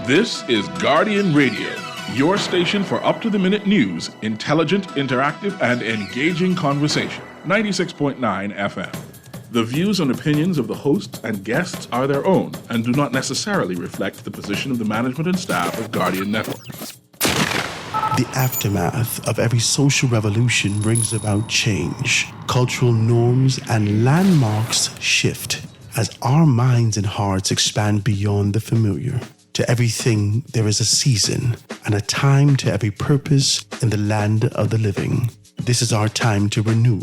This is Guardian Radio, your station for up-to-the-minute news, intelligent, interactive, and engaging conversation. 96.9 FM. The views and opinions of the hosts and guests are their own and do not necessarily reflect the position of the management and staff of Guardian Network. The aftermath of every social revolution brings about change. Cultural norms and landmarks shift as our minds and hearts expand beyond the familiar. To everything, there is a season and a time to every purpose in the land of the living. This is our time to renew,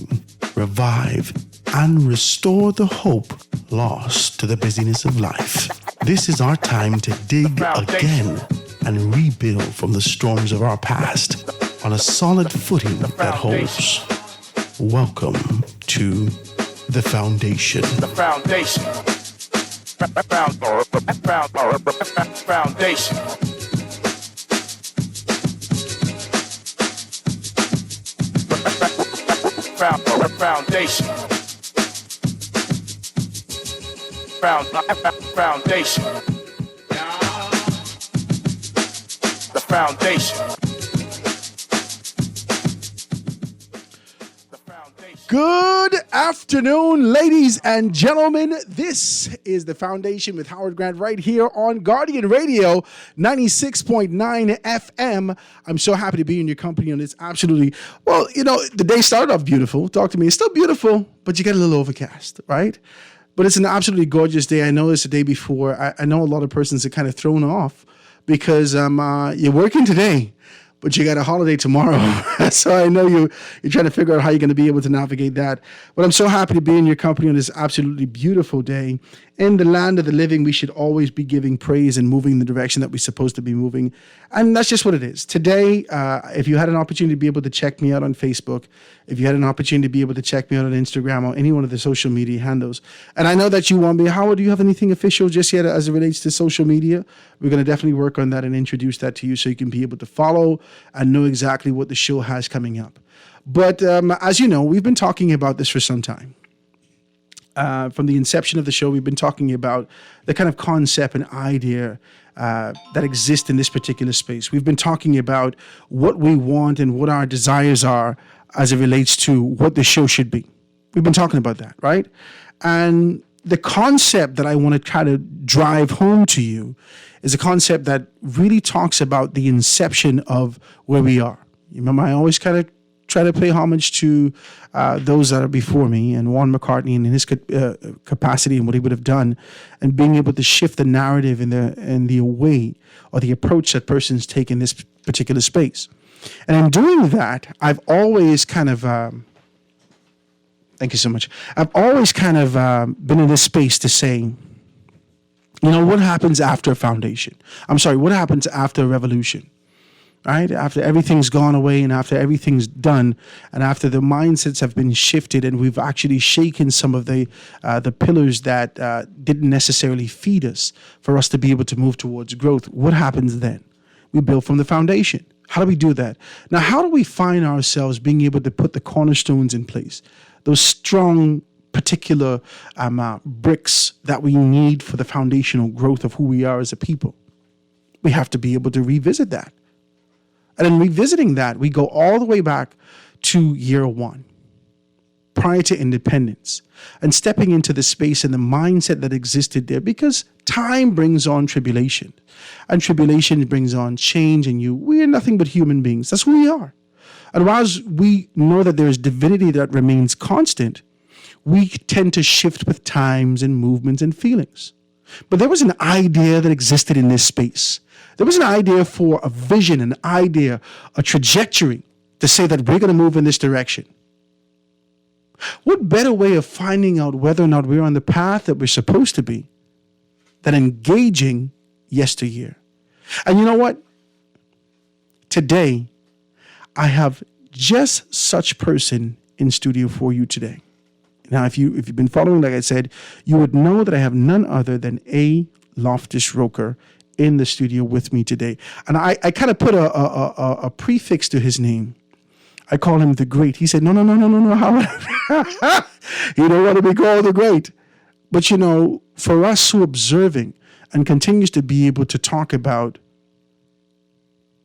revive, and restore the hope lost to the busyness of life. This is our time to dig again and rebuild from the storms of our past on a solid footing that holds. Welcome to The Foundation. The Foundation. Foundation. Foundation. Foundation. The Foundation. Good afternoon, ladies and gentlemen. This is The Foundation with Howard Grant right here on Guardian Radio 96.9 FM. I'm so happy to be in your company on this absolutely, well, the day started off beautiful. Talk to me. It's still beautiful, but you get a little overcast, right? But it's an absolutely gorgeous day. I know it's the day before. I know a lot of persons are kind of thrown off because you're working today, but you got a holiday tomorrow. So I know you're trying to figure out how you're going to be able to navigate that. But I'm so happy to be in your company on this absolutely beautiful day. In the land of the living, we should always be giving praise and moving in the direction that we're supposed to be moving. And that's just what it is. Today, if you had an opportunity to be able to check me out on Facebook, if you had an opportunity to be able to check me out on Instagram or any one of the social media handles, and I know that you want me, Howard, do you have anything official just yet as it relates to social media? We're going to definitely work on that and introduce that to you so you can be able to follow and know exactly what the show has coming up. But as you know, we've been talking about this for some time. From the inception of the show, we've been talking about the kind of concept and idea that exists in this particular space. We've been talking about what we want and what our desires are as it relates to what the show should be. We've been talking about that, right? And the concept that I want to try to drive home to you is a concept that really talks about the inception of where we are. You remember, I always kind of try to pay homage to those that are before me and Warren McCartney and in his capacity and what he would have done, and being able to shift the narrative and the way or the approach that persons take in this particular space. And in doing that, I've always kind of thank you so much. I've always kind of been in this space to say, what happens after a foundation? What happens after a revolution? Right? After everything's gone away and after everything's done and after the mindsets have been shifted and we've actually shaken some of the pillars that didn't necessarily feed us for us to be able to move towards growth, what happens then? We build from the foundation. How do we do that? Now, how do we find ourselves being able to put the cornerstones in place? Those strong, particular bricks that we need for the foundational growth of who we are as a people. We have to be able to revisit that. And in revisiting that, we go all the way back to year one, prior to independence, and stepping into the space and the mindset that existed there, because time brings on tribulation, and tribulation brings on change, and we are nothing but human beings. That's who we are. And whilst we know that there is divinity that remains constant, we tend to shift with times and movements and feelings. But there was an idea that existed in this space. There was an idea for a vision, an idea, a trajectory to say that we're going to move in this direction. What better way of finding out whether or not we're on the path that we're supposed to be than engaging yesteryear? And you know what? Today, I have just such person in studio for you today. Now, if you've been following, like I said, you would know that I have none other than A. Loftus Roker in the studio with me today. And I kind of put a prefix to his name. I call him the Great. He said, no, Howard. You don't want to be called the Great. But, for us who are observing and continues to be able to talk about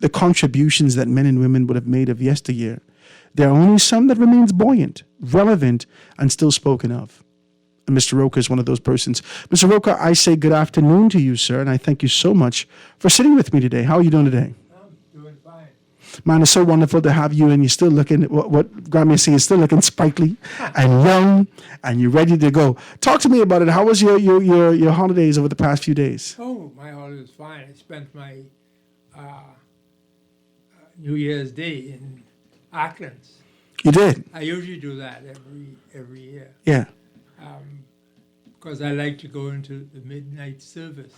the contributions that men and women would have made of yesteryear, there are only some that remains buoyant, relevant, and still spoken of. And Mr. Roca is one of those persons. Mr. Roca, I say good afternoon to you, sir, and I thank you so much for sitting with me today. How are you doing today? I'm doing fine. Man, it's so wonderful to have you, and you're still looking, what Grammy say, you're still looking sprightly and young, and you're ready to go. Talk to me about it. How was your holidays over the past few days? Oh, my holiday was fine. I spent my New Year's Day in Auckland. You did? I usually do that every year Yeah. because I like to go into the midnight service.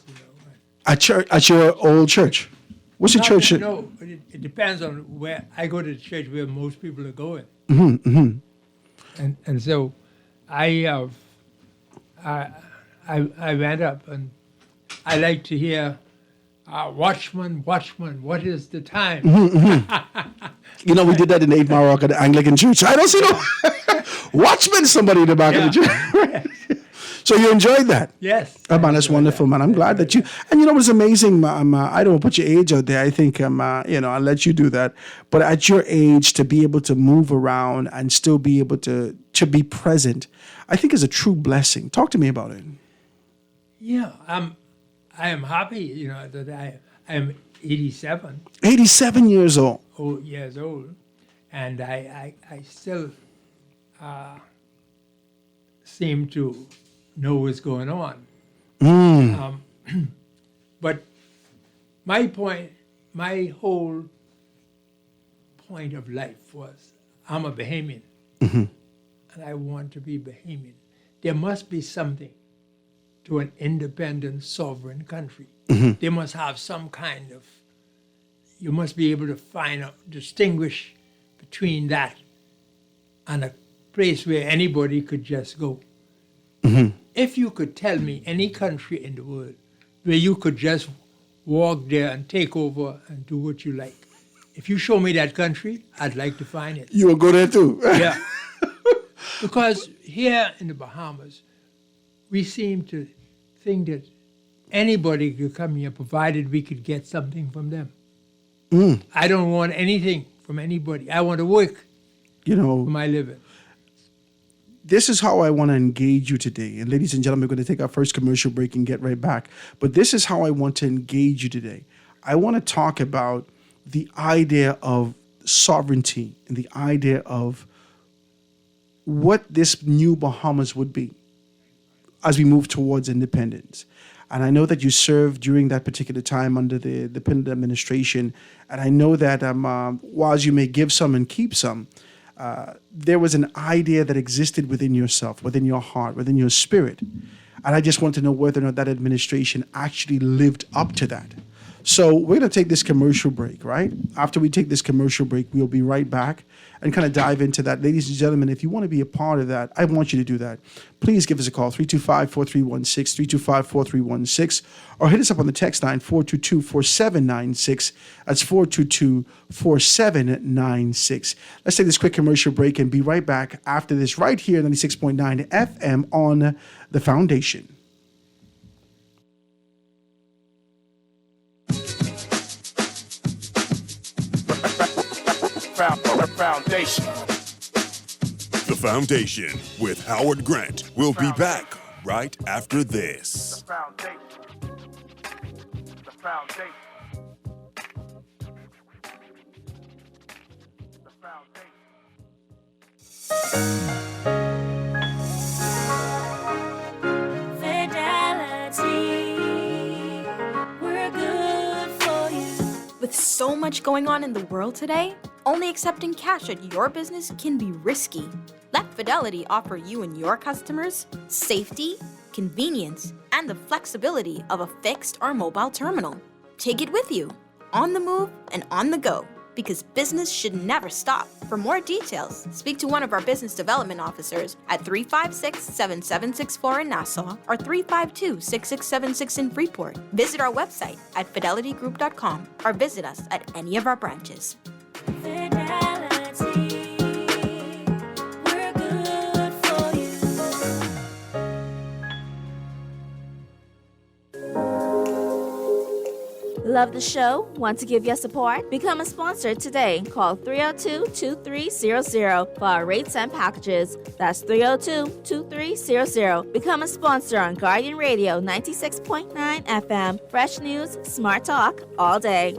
At your old church? What's your church? No, it depends on where I go to the church where most people are going. And so I went up and I like to hear Watchman, Watchman, what is the time? You know, we did that in 8 Mile Walk at the Anglican Church. I don't see no watchman, somebody in the back of the church. So you enjoyed that? Yes. Oh, man, that's wonderful, man. I'm glad that you, and you know what's amazing, I don't want to put your age out there. I think, I'll let you do that. But at your age, to be able to move around and still be able to be present, I think is a true blessing. Talk to me about it. Yeah, I am happy, that I am 87. 87 years old. Years old, and I still seem to know what's going on. But my whole point of life was I'm a Bahamian, and I want to be Bahamian. There must be something to an independent, sovereign country. They must have some kind of, you must be able to distinguish between that and a place where anybody could just go. If you could tell me any country in the world where you could just walk there and take over and do what you like, if you show me that country, I'd like to find it. You will go there too. Yeah. Because here in the Bahamas, we seem to think that anybody could come here provided we could get something from them. I don't want anything from anybody. I want to work for my living. This is how I want to engage you today. And ladies and gentlemen, we're going to take our first commercial break and get right back. But this is how I want to engage you today. I want to talk about the idea of sovereignty and the idea of what this new Bahamas would be as we move towards independence. And I know that you served during that particular time under the independent administration. And I know that whilst you may give some and keep some, there was an idea that existed within yourself, within your heart, within your spirit. And I just want to know whether or not that administration actually lived up to that. So we're going to take this commercial break, right? After we take this commercial break, we'll be right back and kind of dive into that. Ladies and gentlemen, if you want to be a part of that, I want you to do that. Please give us a call, 325-4316, 325-4316, or hit us up on the text line, 422-4796. That's 422-4796. Let's take this quick commercial break and be right back after this right here, 96.9 FM on The Foundation. Foundation. The Foundation with Howard Grant. We'll be back right after this. The foundation. The foundation. The foundation. Fidelity, we're good for you. With so much going on in the world today, only accepting cash at your business can be risky. Let Fidelity offer you and your customers safety, convenience, and the flexibility of a fixed or mobile terminal. Take it with you, on the move and on the go, because business should never stop. For more details, speak to one of our business development officers at 356-7764 in Nassau or 352-6676 in Freeport. Visit our website at fidelitygroup.com or visit us at any of our branches. Fidelity, we're good for you. Love the show? Want to give your support? Become a sponsor today. Call 302-2300 for our rates and packages. That's 302-2300. Become a sponsor on Guardian Radio 96.9 FM. Fresh news, smart talk, all day.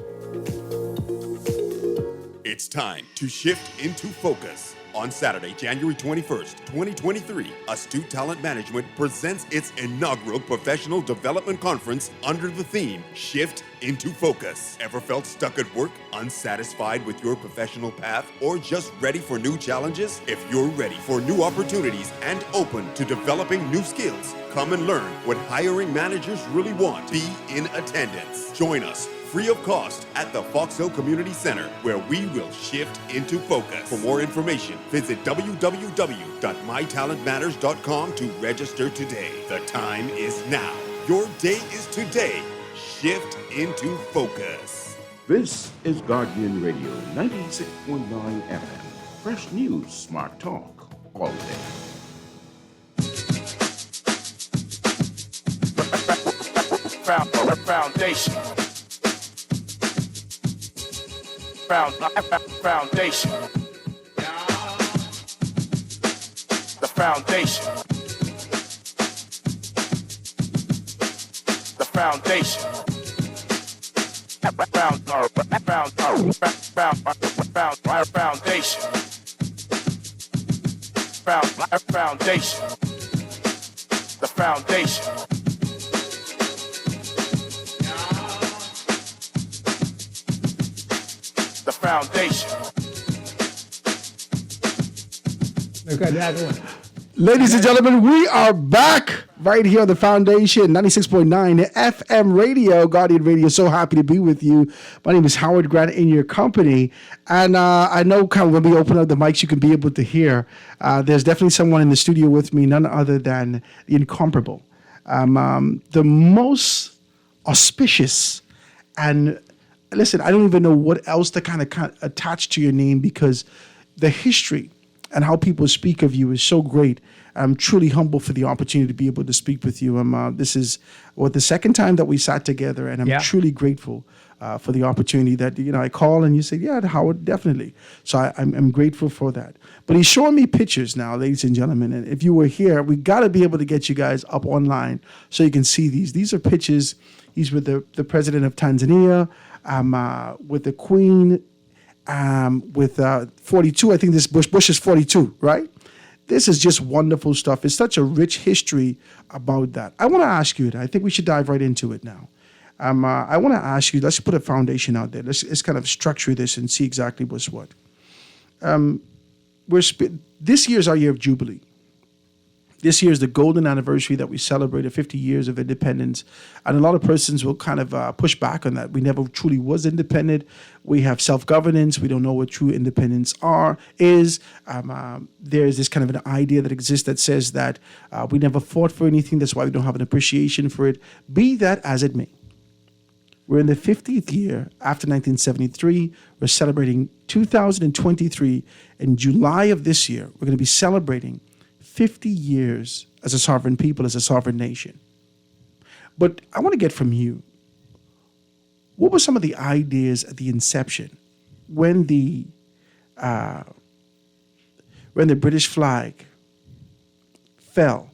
It's time to shift into focus. On Saturday, January 21st, 2023, Astute Talent Management presents its inaugural professional development conference under the theme Shift into Focus. Ever felt stuck at work, unsatisfied with your professional path, or just ready for new challenges? If you're ready for new opportunities and open to developing new skills, come and learn what hiring managers really want. Be in attendance. Join us free of cost at the Fox Hill Community Center, where we will shift into focus. For more information, visit www.mytalentmatters.com to register today. The time is now. Your day is today. Shift into focus. This is Guardian Radio 96.9 FM. Fresh news, smart talk, all day. Foundation. Foundation. The foundation. The foundation. Foundation. Foundation. The foundation. The foundation. Look at that one. Ladies and gentlemen, we are back right here on the Foundation, 96.9 FM radio, Guardian Radio. So happy to be with you. My name is Howard Grant in your company. And I know kind of when we open up the mics, you can be able to hear. There's definitely someone in the studio with me, none other than the incomparable, the most auspicious and listen, I don't even know what else to kind of attach to your name because the history and how people speak of you is so great. I'm truly humble for the opportunity to be able to speak with you. This is the second time that we sat together, and I'm truly grateful for the opportunity that I call and you say, yeah, Howard, definitely. So I'm grateful for that. But he's showing me pictures now, ladies and gentlemen. And if you were here, we got to be able to get you guys up online so you can see these. These are pictures. He's with the president of Tanzania. With the Queen, with 42. I think this Bush is 42, right? This is just wonderful stuff. It's such a rich history about that. I want to ask you, I think we should dive right into it now. I want to ask you, let's put a foundation out there. Let's kind of structure this and see exactly what's what. This year is our year of Jubilee. This year is the golden anniversary that we celebrated 50 years of independence. And a lot of persons will kind of push back on that. We never truly was independent. We have self-governance. We don't know what true independence is. There's this kind of an idea that exists that says that we never fought for anything. That's why we don't have an appreciation for it. Be that as it may. We're in the 50th year after 1973. We're celebrating 2023. In July of this year, we're going to be celebrating 50 years as a sovereign people, as a sovereign nation. But I want to get from you, what were some of the ideas at the inception when the British flag fell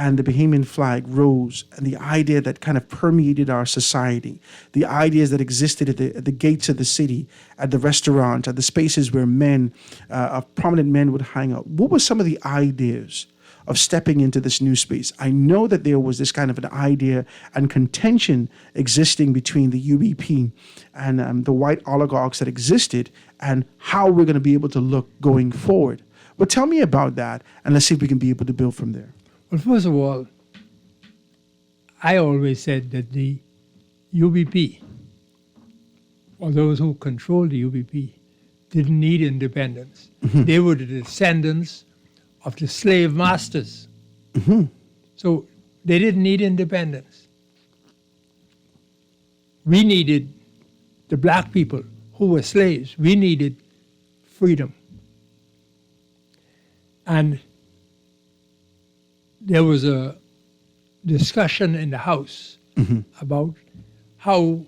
and the Bahamian flag rose, and the idea that kind of permeated our society, the ideas that existed at the gates of the city, at the restaurant, at the spaces where prominent men would hang out. What were some of the ideas of stepping into this new space? I know that there was this kind of an idea and contention existing between the UBP and the white oligarchs that existed and how we're going to be able to look going forward. But tell me about that, and let's see if we can be able to build from there. Well, first of all, I always said that the UBP, or those who controlled the UBP, didn't need independence. Mm-hmm. They were the descendants of the slave masters. Mm-hmm. So they didn't need independence. We needed, the black people who were slaves, we needed freedom. And there was a discussion in the House about how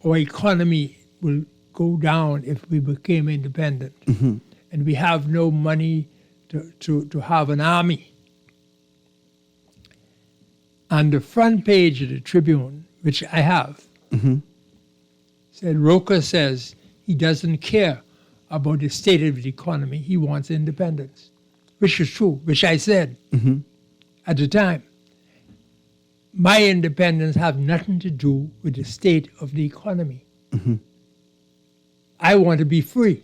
our economy will go down if we became independent. And we have no money to have an army. On the front page of the Tribune, which I have, said Roker says he doesn't care about the state of the economy. He wants independence, which is true, which I said at the time. My independence have nothing to do with the state of the economy. I want to be free.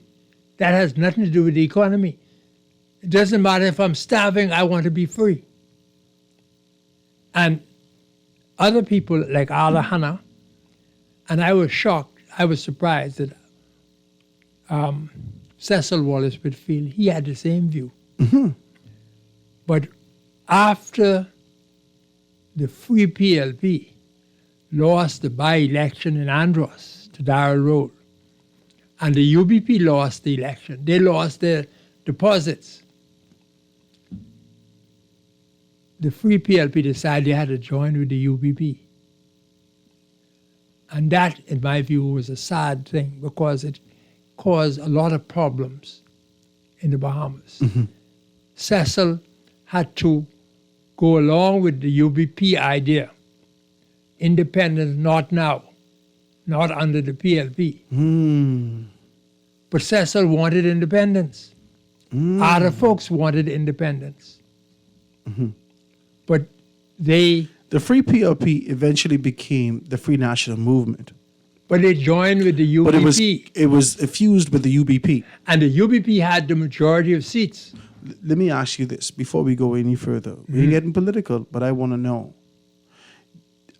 That has nothing to do with the economy. It doesn't matter if I'm starving, I want to be free. And other people like Ala Hanna, and I was shocked, I was surprised that Cecil Wallace Whitfield, he had the same view. But after the Free PLP lost the by-election in Andros to Darrell Road, and the UBP lost the election, they lost their deposits. The Free PLP decided they had to join with the UBP. And that, in my view, was a sad thing because it caused a lot of problems in the Bahamas. Cecil had to go along with the UBP idea. Independence, not now, not under the PLP. But Cecil wanted independence. Other folks wanted independence. But they... The Free PLP eventually became the Free National Movement. But they joined with the UBP. But it was fused with the UBP. And the UBP had the majority of seats. Let me ask you this before we go any further. We're getting political, but I want to know.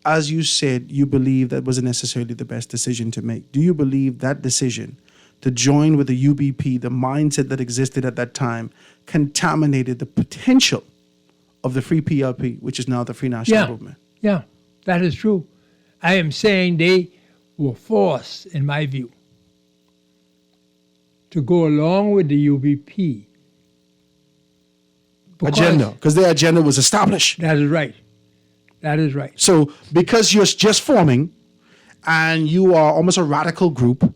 As you said, you believe that wasn't necessarily the best decision to make. Do you believe that decision to join with the UBP, the mindset that existed at that time, contaminated the potential of the Free PLP, which is now the Free National Movement? Yeah, that is true. I am saying they were forced, in my view, to go along with the UBP. Agenda, because their agenda was established. That is right. That is right. So because you're just forming and you are almost a radical group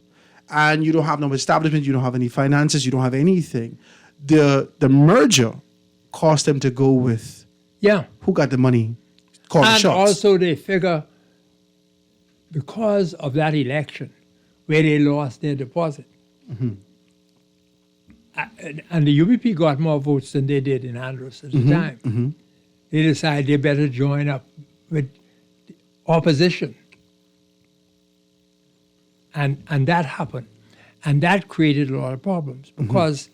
and you don't have no establishment, you don't have any finances, you don't have anything, the merger caused them to go with who got the money, call the shots. And also they figure because of that election where they lost their deposit, and the UBP got more votes than they did in Andros at the time, they decided they better join up with the opposition. And that happened. And that created a lot of problems because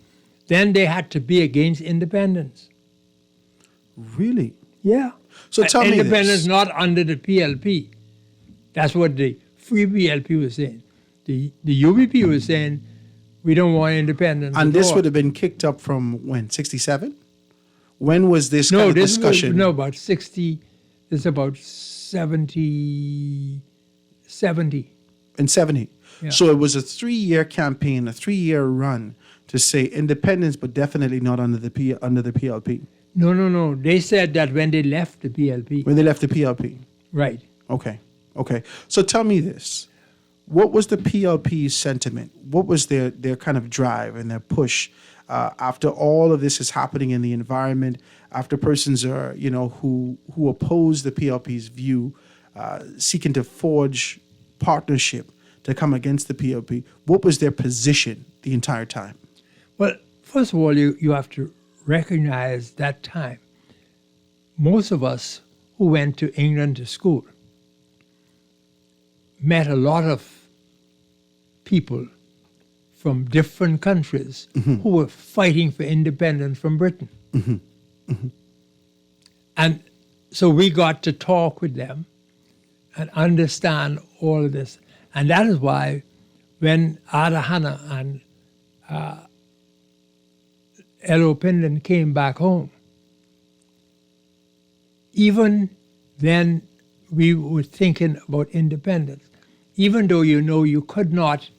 then they had to be against independence. Really? Yeah. So tell me this. Independence not under the PLP. That's what the Free PLP was saying. The UBP was saying, we don't want independence. And this would have been kicked up from when, 67? When was this kind of discussion? About 60, it's about 70. In 70. Yeah. So it was a 3-year campaign, a 3-year run to say independence, but definitely not under the PLP. No. They said that when they left the PLP. When they left the PLP. Right. Okay. So tell me this. What was the PLP's sentiment? What was their kind of drive and their push after all of this is happening in the environment, after persons are, who oppose the PLP's view, seeking to forge partnership to come against the PLP? What was their position the entire time? Well, first of all, you have to recognize that time. Most of us who went to England to school met a lot of people from different countries who were fighting for independence from Britain. And so we got to talk with them and understand all of this. And that is why when Ada Hanna and Elo Pindon came back home, even then we were thinking about independence. Even though you could not,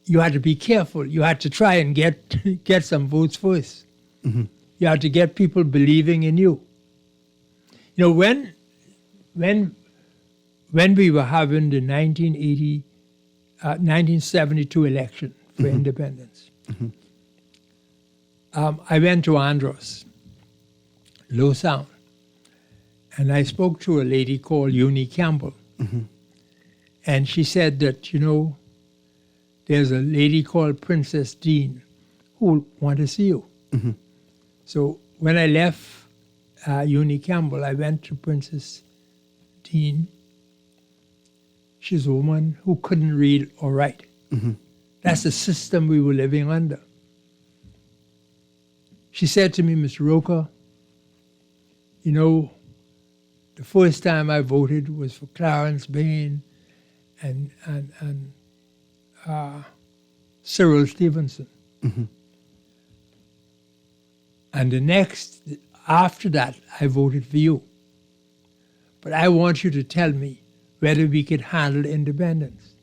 you had to be careful. You had to try and get some votes first. You had to get people believing in you. When we were having the 1980 1972 election for independence. I went to Andros, Low Sound, and I spoke to a lady called Eunice Campbell. And she said that, there's a lady called Princess Dean who want to see you. So when I left Eunice Campbell, I went to Princess Dean. She's a woman who couldn't read or write. That's the system we were living under. She said to me, Mr. Roker, the first time I voted was for Clarence Bain and Cyril Stevenson. And after that, I voted for you. But I want you to tell me whether we could handle independence.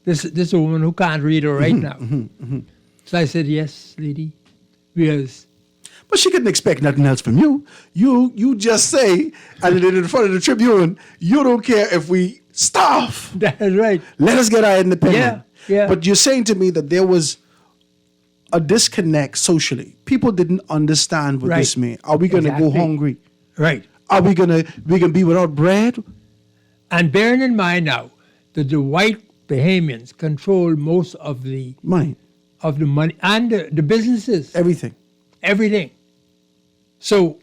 This is a woman who can't read or write now. So I said, yes, lady. Because But she couldn't expect nothing else from you. You just say, and then in front of the Tribune, you don't care if we starve. that's right. Let us get our independence. Yeah. But you're saying to me that there was a disconnect socially. People didn't understand what this meant. Are we going to go Exactly. hungry? Right. Are we gonna be without bread? And bearing in mind now that the white Bahamians control most of the Money, money and the businesses, everything. everything. So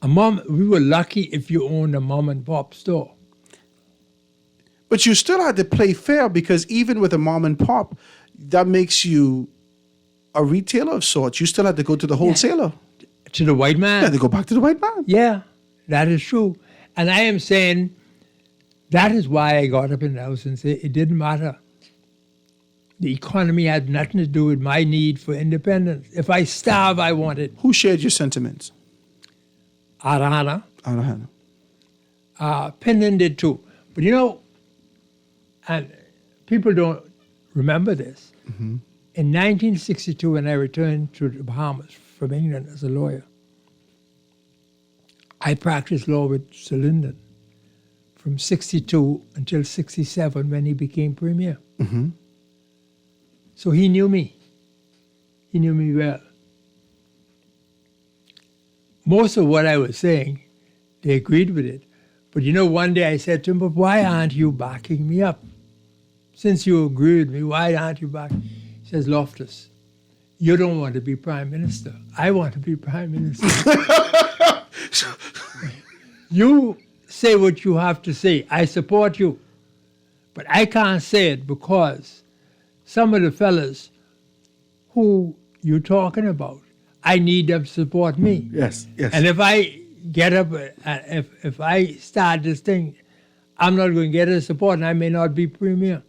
we were lucky if you owned a mom and pop store. But you still had to play fair because even with a mom and pop, that makes you a retailer of sorts. You still had to go to the wholesaler. To the white You man. had to go back to the white man. Yeah, that is true. And I am saying that is why I got up in the house and said it didn't matter. The economy had nothing to do with my need for independence. If I starve, I want it. Who shared your sentiments? Arana, Arahana. Pinion did too. But and people don't remember this. In 1962, when I returned to the Bahamas from England as a lawyer, I practiced law with Sir Lyndon from 62 until 67 when he became premier. So he knew me. He knew me well. Most of what I was saying, they agreed with it. But one day I said to him, but why aren't you backing me up? Since you agree with me, why aren't you backing? He says, Loftus, you don't want to be prime minister. I want to be prime minister. You say what you have to say. I support you. But I can't say it because some of the fellas who you're talking about, I need them to support me. Yes. And if I get up, if I start this thing, I'm not going to get his support and I may not be premier.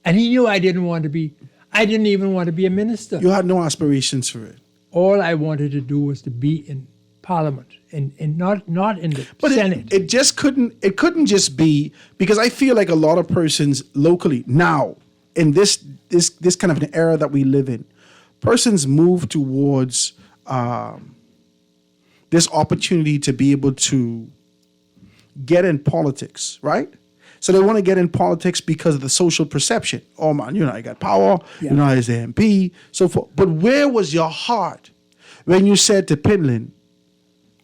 And he knew I didn't even want to be a minister. You had no aspirations for it. All I wanted to do was to be in Parliament, and not in the Senate. It just couldn't just be, because I feel like a lot of persons locally now, in this kind of an era that we live in, persons move towards this opportunity to be able to get in politics, right? So they want to get in politics because of the social perception. Oh man, I got power, as the MP, so forth. But where was your heart when you said to Pinlin,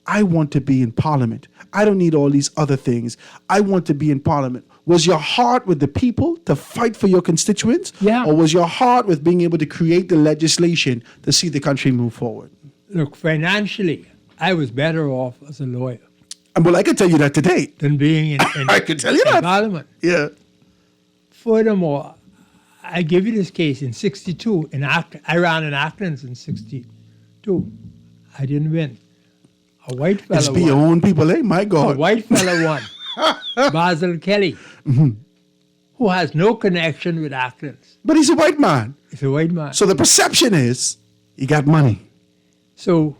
I want to be in Parliament. I don't need all these other things. I want to be in Parliament. Was your heart with the people to fight for your constituents? Yeah. Or was your heart with being able to create the legislation to see the country move forward? Look, financially, I was better off as a lawyer And well, I can tell you that today. than being in I can tell you that. Parliament. Yeah. Furthermore, I give you this case in 62. I ran in Acklands in 62. I didn't win. A white It's fellow be your won. own people, eh? My A God. white fellow won. Basil Kelly, who has no connection with Acklands. But he's a white man. He's a white man. So the perception is he got money. So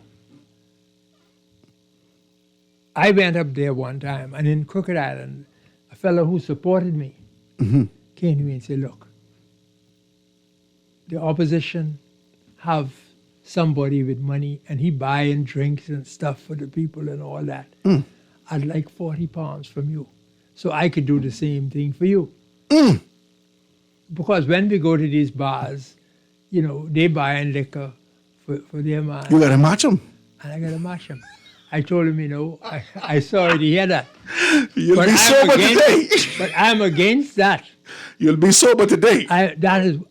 I went up there one time, and in Crooked Island, a fellow who supported me came to me and said, look, the opposition have somebody with money, and he buying drinks and stuff for the people and all that. I'd like £40 from you so I could do the same thing for you. Because when we go to these bars, they buying liquor for their man. You gotta match them. And I gotta match them. I told him, I sorry to hear that. You'll be sober today. But I'm against that. You'll be sober today. I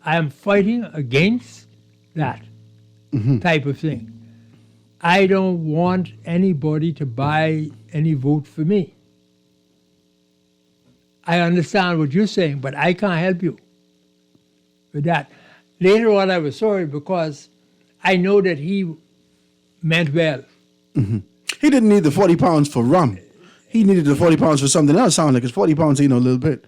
am fighting against that type of thing. I don't want anybody to buy any vote for me. I understand what you're saying, but I can't help you with that. Later on, I was sorry because I know that he meant well. He didn't need the 40 pounds for rum. He needed the 40 pounds for something else. Sound like it's 40 pounds, a little bit.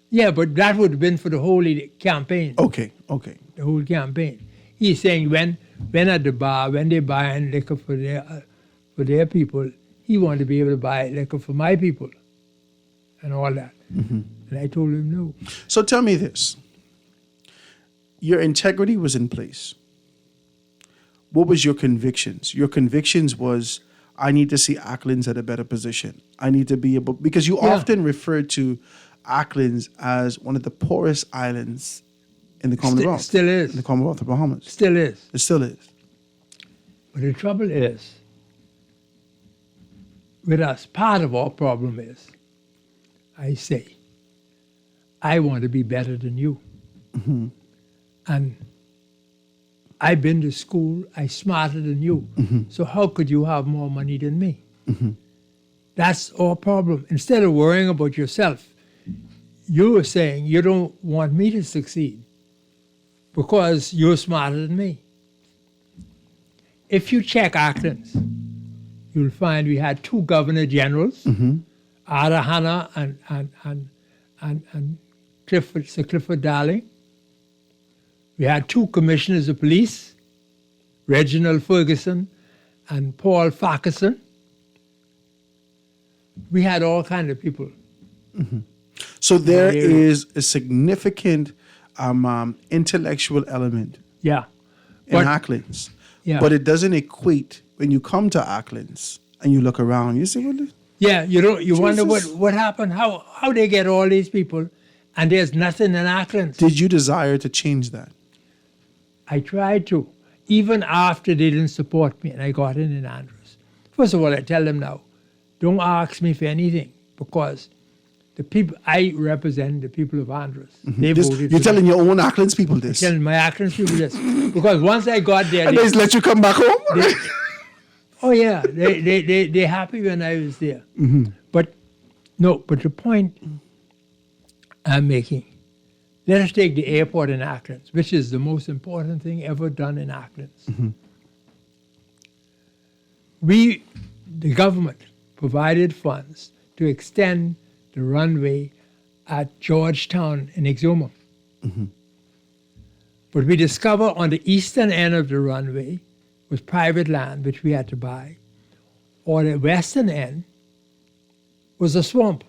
Yeah, but that would have been for the whole campaign. Okay. The whole campaign. He's saying when at the bar, when they're buying liquor for their people, he wanted to be able to buy liquor for my people and all that. And I told him no. So tell me this. Your integrity was in place. What was your convictions? Your convictions was, I need to see Acklins at a better position. I need to be able, because you often refer to Acklins as one of the poorest islands in the Commonwealth. Still is. In the Commonwealth of Bahamas. Still is. It still is. But the trouble is, with us, part of our problem is, I say, I want to be better than you. And I've been to school, I'm smarter than you. So how could you have more money than me? That's our problem. Instead of worrying about yourself, you are saying you don't want me to succeed because you're smarter than me. If you check Acklins, you'll find we had 2 governor generals, Ada Hanna and Sir Clifford Darling. We had 2 commissioners of police, Reginald Ferguson and Paul Farquharson. We had all kinds of people. So there is a significant intellectual element in Acklins. Yeah. But it doesn't equate when you come to Acklins and you look around, you say, well, yeah, you wonder what happened, how they get all these people, and there's nothing in Acklins. Did you desire to change that? I tried to, even after they didn't support me and I got in Andrews. First of all, I tell them now, don't ask me for anything because the people I represent, the people of Andrews, they voted. You're telling your own Acklins people this? I'm telling my Acklins people this. Because once I got there... And they let you come back home? Oh yeah, they're happy when I was there. But the point I'm making, let us take the airport in Acklins, which is the most important thing ever done in Acklins. The government provided funds to extend the runway at Georgetown in Exuma. But we discovered on the eastern end of the runway was private land, which we had to buy. On the western end was a swamp,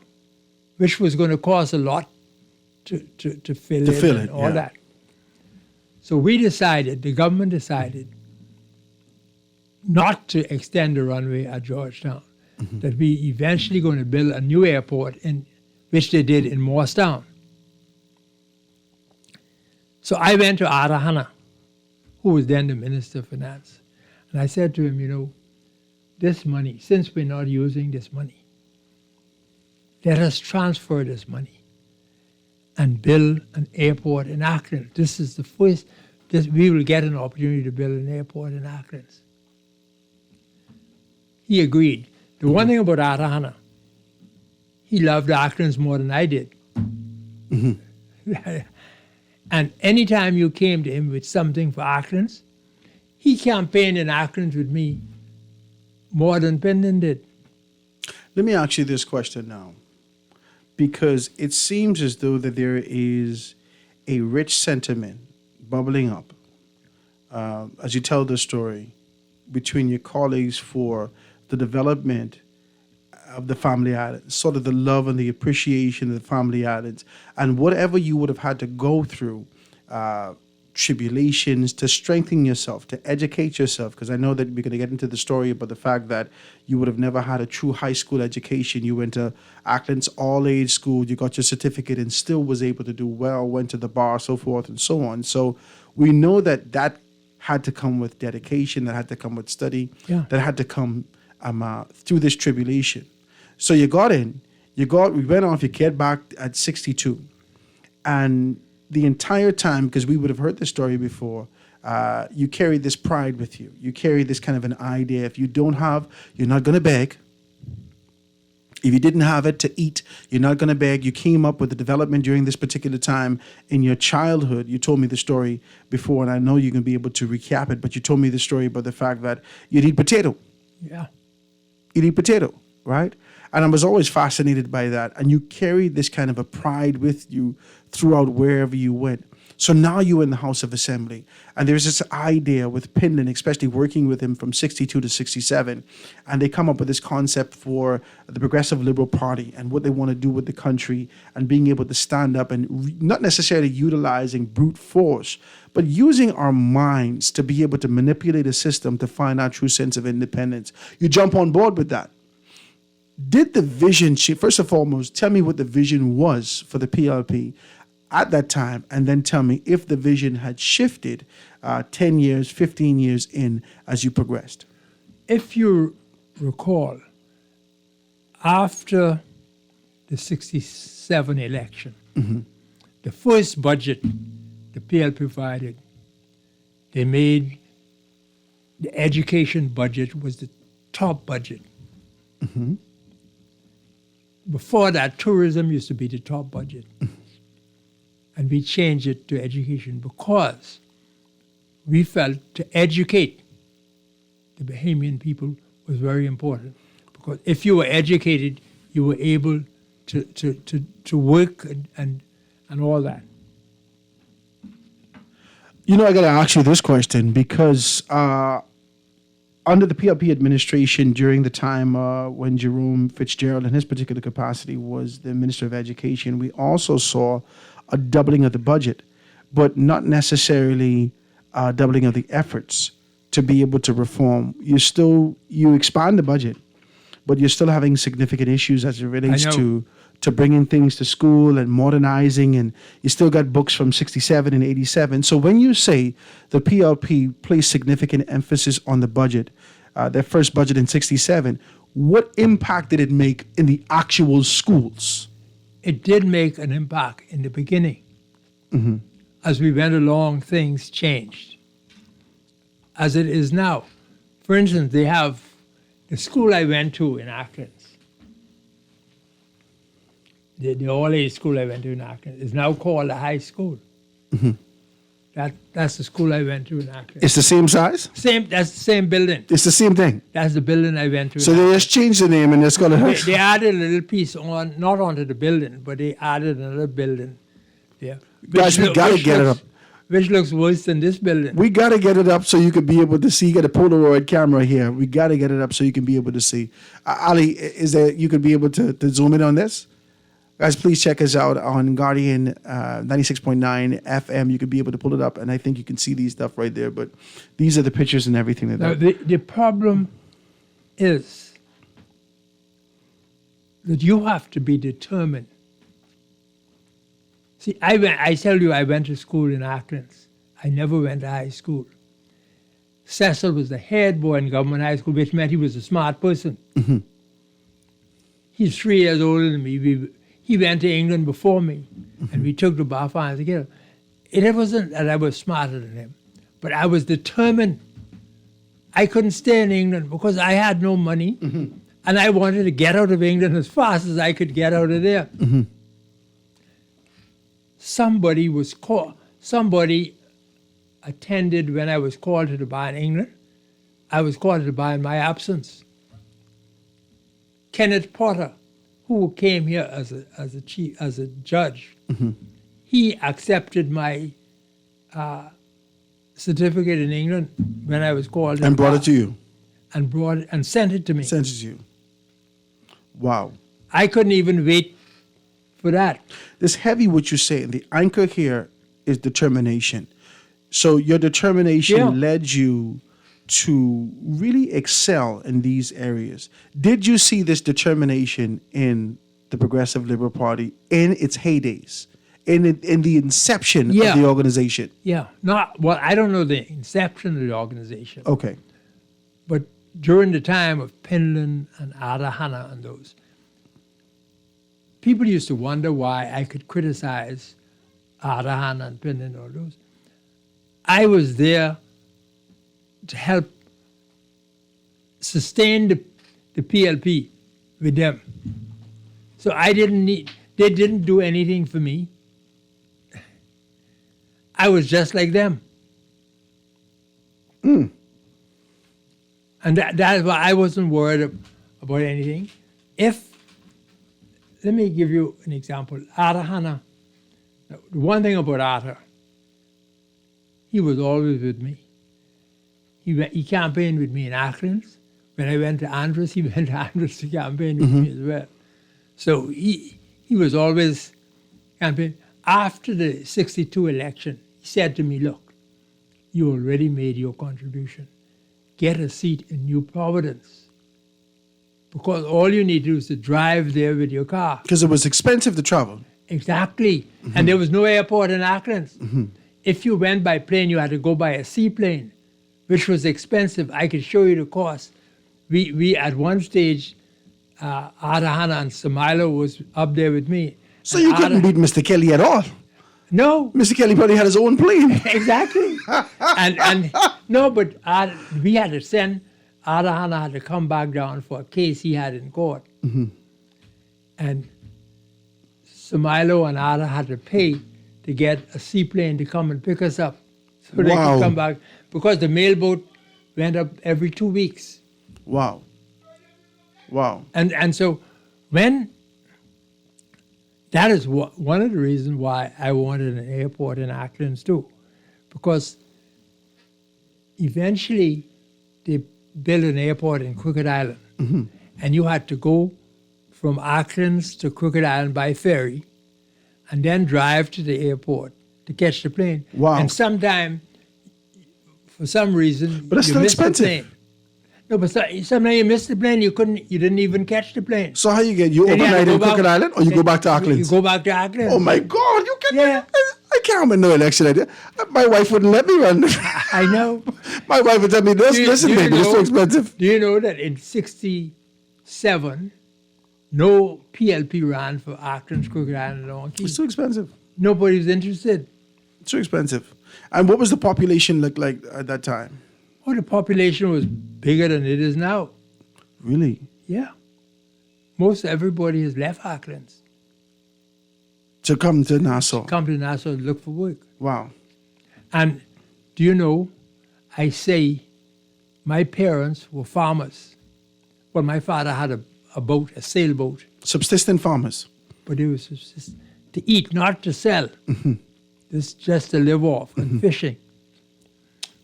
which was going to cost a lot to fill it and all that. So the government decided not to extend the runway at Georgetown, that we eventually going to build a new airport, which they did in Morristown. So I went to Ada Hanna, who was then the Minister of Finance, and I said to him, this money, since we're not using this money, let us transfer this money and build an airport in Acklins. This is the first, we will get an opportunity to build an airport in Acklins. He agreed. The one thing about Ada Hanna, he loved Acklins more than I did. And anytime you came to him with something for Acklins, he campaigned in Acklins with me more than Pendon did. Let me ask you this question now, because it seems as though that there is a rich sentiment bubbling up as you tell the story between your colleagues for the development of the family islands, sort of the love and the appreciation of the family islands, and whatever you would have had to go through tribulations to strengthen yourself, to educate yourself? Because I know that we're going to get into the story about the fact that you would have never had a true high school education. You went to Ackland's all-age school, you got your certificate and still was able to do well, went to the bar, so forth and so on. So we know that that had to come with dedication, that had to come with study, that had to come through this tribulation. So you got in, we went off, you get back at 62. And the entire time, because we would have heard the story before, you carry this pride with you. You carry this kind of an idea. If you don't have, you're not going to beg. If you didn't have it to eat, you're not going to beg. You came up with the development during this particular time in your childhood. You told me the story before, and I know you're going to be able to recap it, but you told me the story about the fact that you'd eat potato. Yeah. You'd eat potato, right? And I was always fascinated by that. And you carried this kind of a pride with you throughout wherever you went. So now you're in the House of Assembly. And there's this idea with Pindon, especially working with him from 62 to 67. And they come up with this concept for the Progressive Liberal Party and what they want to do with the country and being able to stand up and not necessarily utilizing brute force, but using our minds to be able to manipulate a system to find our true sense of independence. You jump on board with that. Did the vision shift? First and foremost, tell me what the vision was for the PLP at that time, and then tell me if the vision had shifted 10 years, 15 years in as you progressed. If you recall, after the 67 election, the first budget the PLP provided, they made the education budget was the top budget. Before that, tourism used to be the top budget. And we changed it to education because we felt to educate the Bahamian people was very important. Because if you were educated, you were able to work and all that. You know, I got to ask you this question because under the PLP administration during the time when Jerome Fitzgerald in his particular capacity was the Minister of Education, we also saw a doubling of the budget, but not necessarily a doubling of the efforts to be able to reform. You expand the budget, but you're still having significant issues as it relates to bringing things to school and modernizing, and you still got books from 67 and 87. So when you say the PLP placed significant emphasis on the budget, their first budget in 67, what impact did it make in the actual schools? It did make an impact in the beginning. As we went along, things changed. As it is now, for instance, they have the school I went to in Ackland. The all-age school I went to in Ackland is now called a high school. That's the school I went to in Ackland. It's the same size? That's the same building. It's the same thing? That's the building I went to. So they just changed the name and it's called a high school? They added a little piece on, not onto the building, but they added another building there. Guys, we got to get it up. Which looks worse than this building. We got to get it up so you can be able to see. You got a Polaroid camera here. We got to get it up so you can be able to see. Ali, is there, you could be able to zoom in on this? Guys, please check us out on Guardian 96.9 FM. You could be able to pull it up, and I think you can see these stuff right there. But these are the pictures and everything. The problem is that you have to be determined. See, I tell you, I went to school in Ackland. I never went to high school. Cecil was the head boy in government high school, which meant he was a smart person. He's 3 years older than me. He went to England before me, and we took the bar finals together. It wasn't that I was smarter than him, but I was determined. I couldn't stay in England because I had no money, and I wanted to get out of England as fast as I could get out of there. Somebody attended when I was called to the bar in England. I was called to the bar in my absence. Kenneth Potter, who came here as a judge, he accepted my certificate in England when I was called. And brought it to you. And sent it to me. Sent it to you. Wow. I couldn't even wait for that. It's heavy what you say. The anchor here is determination. So your determination Yeah. led you to really excel in these areas. Did you see this determination in the Progressive Liberal Party in its heydays, in the inception Yeah. of the organization? Yeah. Not well. I don't know the inception of the organization, Okay. but during the time of Penland and Ada Hanna and those, people used to wonder why I could criticize Ada Hanna and Penland and all those. I was there to help sustain the PLP with them. So I didn't need, they didn't do anything for me. I was just like them. And that's why I wasn't worried about anything. Let me give you an example. Ada Hanna, the one thing about Ada, he was always with me. He campaigned with me in Athens. When I went to Andros, he went to Andros to campaign with me as well. So he was always campaigning. After the 62 election, he said to me, look, you already made your contribution. Get a seat in New Providence. Because all you need to do is to drive there with your car. Because it was expensive to travel. Exactly. And there was no airport in Athens. If you went by plane, you had to go by a seaplane, which was expensive. I could show you the cost. We at one stage, Ada Hanna and Samilo was up there with me. So you couldn't beat Mr. Kelly at all. No. Mr. Kelly probably had his own plane. Exactly. and no, but we had to send, Ada Hanna had to come back down for a case he had in court. And Samilo and Ada had to pay to get a seaplane to come and pick us up so they Wow. could come back. Because the mailboat went up every 2 weeks. Wow. Wow. And so when, that is one of the reasons why I wanted an airport in Acklands too. Because eventually they built an airport in Crooked Island. And you had to go from Acklands to Crooked Island by ferry and then drive to the airport to catch the plane. Wow. And sometime, for some reason, But that's you still missed the expensive. plane. No, but sometimes you missed the plane. You didn't even catch the plane. So how you get, you Then you had to overnight in go back- Crooked Island or you go back to You Auckland? go back to Auckland. Oh my God, you can. Yeah. I can't remember no election idea. My wife wouldn't let me run. I know. My wife would tell me, Do you- listen, do you baby, it's know- too expensive. Do you know that in '67, no PLP ran for Auckland's Crooked Island and Long Key? It's too expensive. Nobody was interested. It's too expensive. And what was the population look like at that time? Oh, the population was bigger than it is now. Really? Yeah. Most everybody has left Auckland's. To come to Nassau. Come to Nassau and look for work. Wow. And do you know, I say my parents were farmers. Well, my father had a boat, a sailboat, Subsistent farmers. but it was just to eat, not to sell. This just to live off and fishing.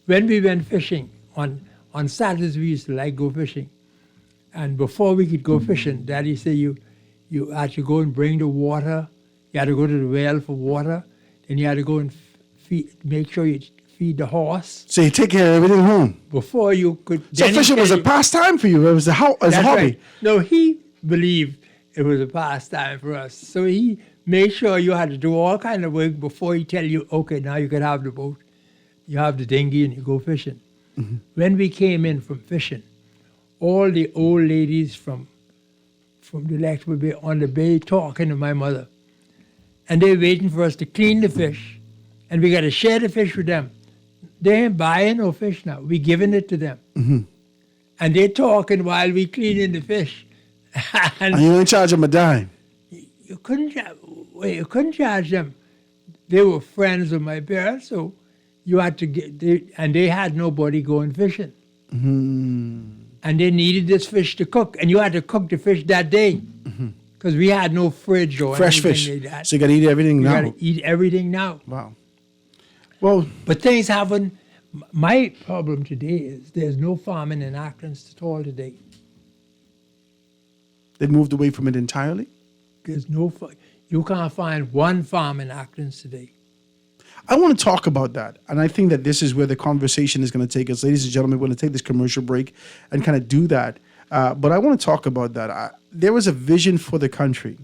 When we went fishing, on Saturdays we used to like go fishing. And before we could go fishing, Daddy said you had to go and bring the water. You had to go to the well for water. Then you had to go and make sure you feed the horse So you take care of everything home. before you could. So then he fishing was tell a you- pastime for you. It was a, as a That's hobby. right. No, he believed it was a pastime for us. So he made sure you had to do all kind of work before he tell you, okay, now you can have the boat. You have the dinghy and you go fishing. When we came in from fishing, all the old ladies from the lake would be on the bay talking to my mother. And they're waiting for us to clean the fish. And we got to share the fish with them. They ain't buying no fish now. We giving it to them. And they're talking while we cleaning the fish. And you ain't charge them a dime. you couldn't charge them. They were friends of my parents, so you had to and they had nobody going fishing. And they needed this fish to cook, and you had to cook the fish that day because we had no fridge or Fresh anything fish. like that. So you got to eat everything You now. got to eat everything now. Wow. Well, But things haven't. My problem today is there's no farming in Acklands at all today. they moved away from it entirely. There's no. You can't find one farm in Acklands today. I want to talk about that. And I think that this is where the conversation is going to take us. Ladies and gentlemen, we're going to take this commercial break and kind of do that. But I want to talk about that. There was a vision for the country.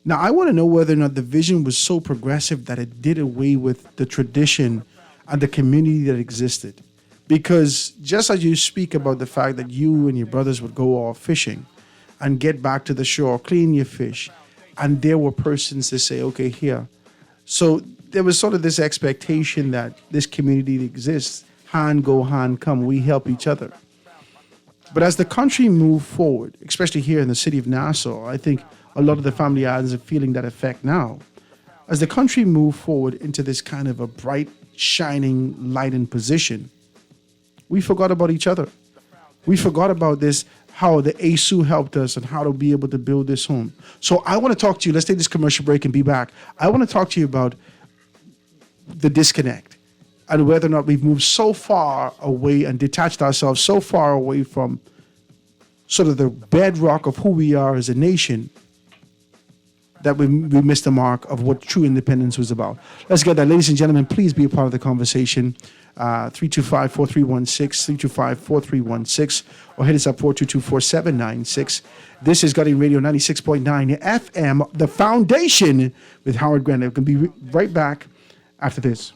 Now, I want to know whether or not the vision was so progressive that it did away with the tradition and the community that existed. Because just as you speak about the fact that you and your brothers would go off fishing and get back to the shore, clean your fish, and there were persons to say, okay, here. So there was sort of this expectation that this community exists, hand go, hand come, we help each other. But as the country moved forward, especially here in the city of Nassau, I think a lot of the family islands are feeling that effect now. As the country moved forward into this kind of a bright, shining, lightened position, we forgot about each other. We forgot about this, how the ASU helped us and how to be able to build this home. So I want to talk to you. Let's take this commercial break and be back. I want to talk to you about the disconnect and whether or not we've moved so far away and detached ourselves so far away from sort of the bedrock of who we are as a nation that we missed the mark of what true independence was about. Let's get that. Ladies and gentlemen, please be a part of the conversation. 325-4316, 325-4316, or hit us up 422-4796. This is Guardian Radio 96.9 FM, The Foundation with Howard Grant. We're going to be right back after this.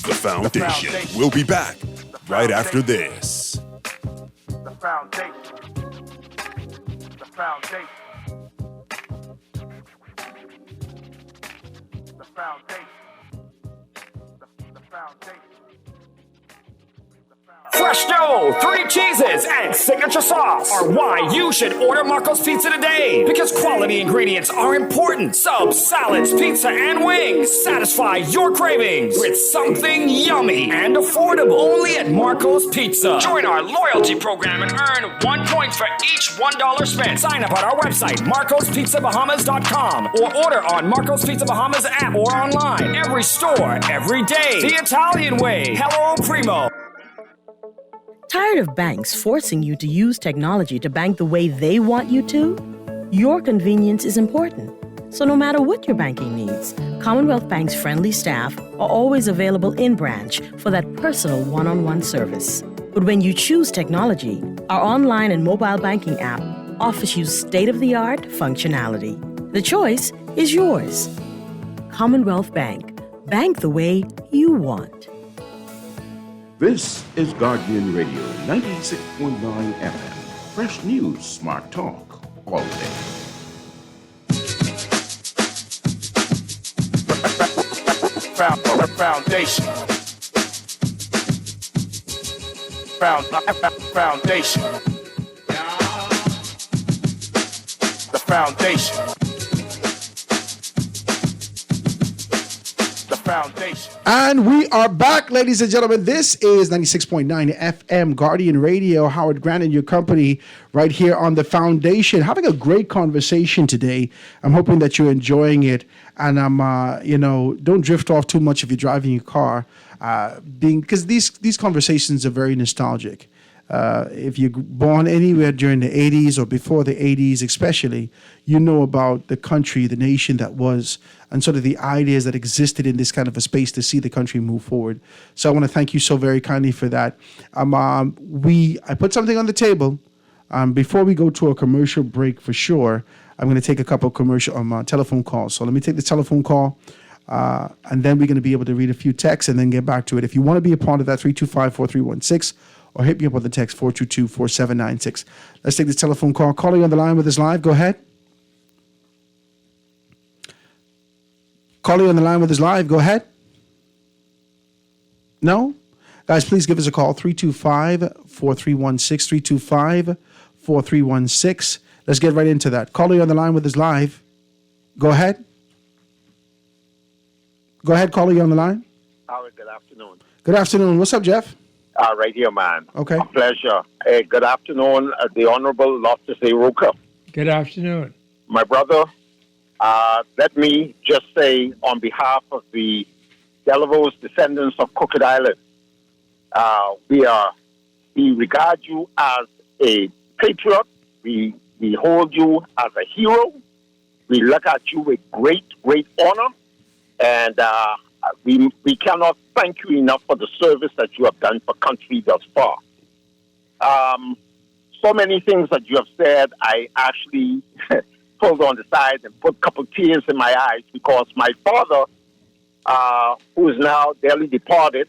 The Foundation. We'll be back right after this. The foundation. The foundation. The foundation. The foundation. Fresh dough, 3 cheeses, and signature sauce are why you should order Marco's Pizza today. Because quality ingredients are important. Subs, salads, pizza, and wings satisfy your cravings with something yummy and affordable. Only at Marco's Pizza. Join our loyalty program and earn 1 point for each $1 spent. Sign up at our website, marcospizzabahamas.com, or order on Marco's Pizza Bahamas app or online. Every store, every day. The Italian way. Hello, Primo. Tired of banks forcing you to use technology to bank the way they want you to? Your convenience is important. So no matter what your banking needs, Commonwealth Bank's friendly staff are always available in branch for that personal one-on-one service. But when you choose technology, our online and mobile banking app offers you state-of-the-art functionality. The choice is yours. Commonwealth Bank. Bank the way you want. This is Guardian Radio 96.9 FM. Fresh news, smart talk, all day. Foundation. Foundation. The foundation. The foundation. And we are back, ladies and gentlemen. This is 96.9 FM Guardian Radio. Howard Grant and your company right here on The Foundation. Having a great conversation today. I'm hoping that you're enjoying it. And don't drift off too much if you're driving your car. Because these conversations are very nostalgic. If you're born anywhere during the 80s or before the 80s especially, you know about the country, the nation that was, and sort of the ideas that existed in this kind of a space to see the country move forward. So I want to thank you so very kindly for that. I put something on the table. Before we go to a commercial break for sure, I'm going to take a couple of telephone calls. So let me take the telephone call. And then we're going to be able to read a few texts and then get back to it. If you want to be a part of that, 325-4316, or hit me up on the text 422-4796. Let's take this telephone call. Calling on the line with us live. Go ahead. Calling on the line with us live. Go ahead. No? Guys, please give us a call. 325-4316. 325-4316. Let's get right into that. Calling on the line with us live. Go ahead. Go ahead, calling on the line. Howard, good afternoon. Good afternoon. What's up, Jeff? Right here, man. Okay. A pleasure. Good afternoon, the Honorable Loftus A. Roker. Good afternoon. My brother, let me just say on behalf of the Delavos descendants of Crooked Island, we regard you as a patriot. We We hold you as a hero. We look at you with great, great honor. And we cannot thank you enough for the service that you have done for country thus far. So many things that you have said, I actually pulled on the side and put a couple tears in my eyes because my father, who is now dearly departed,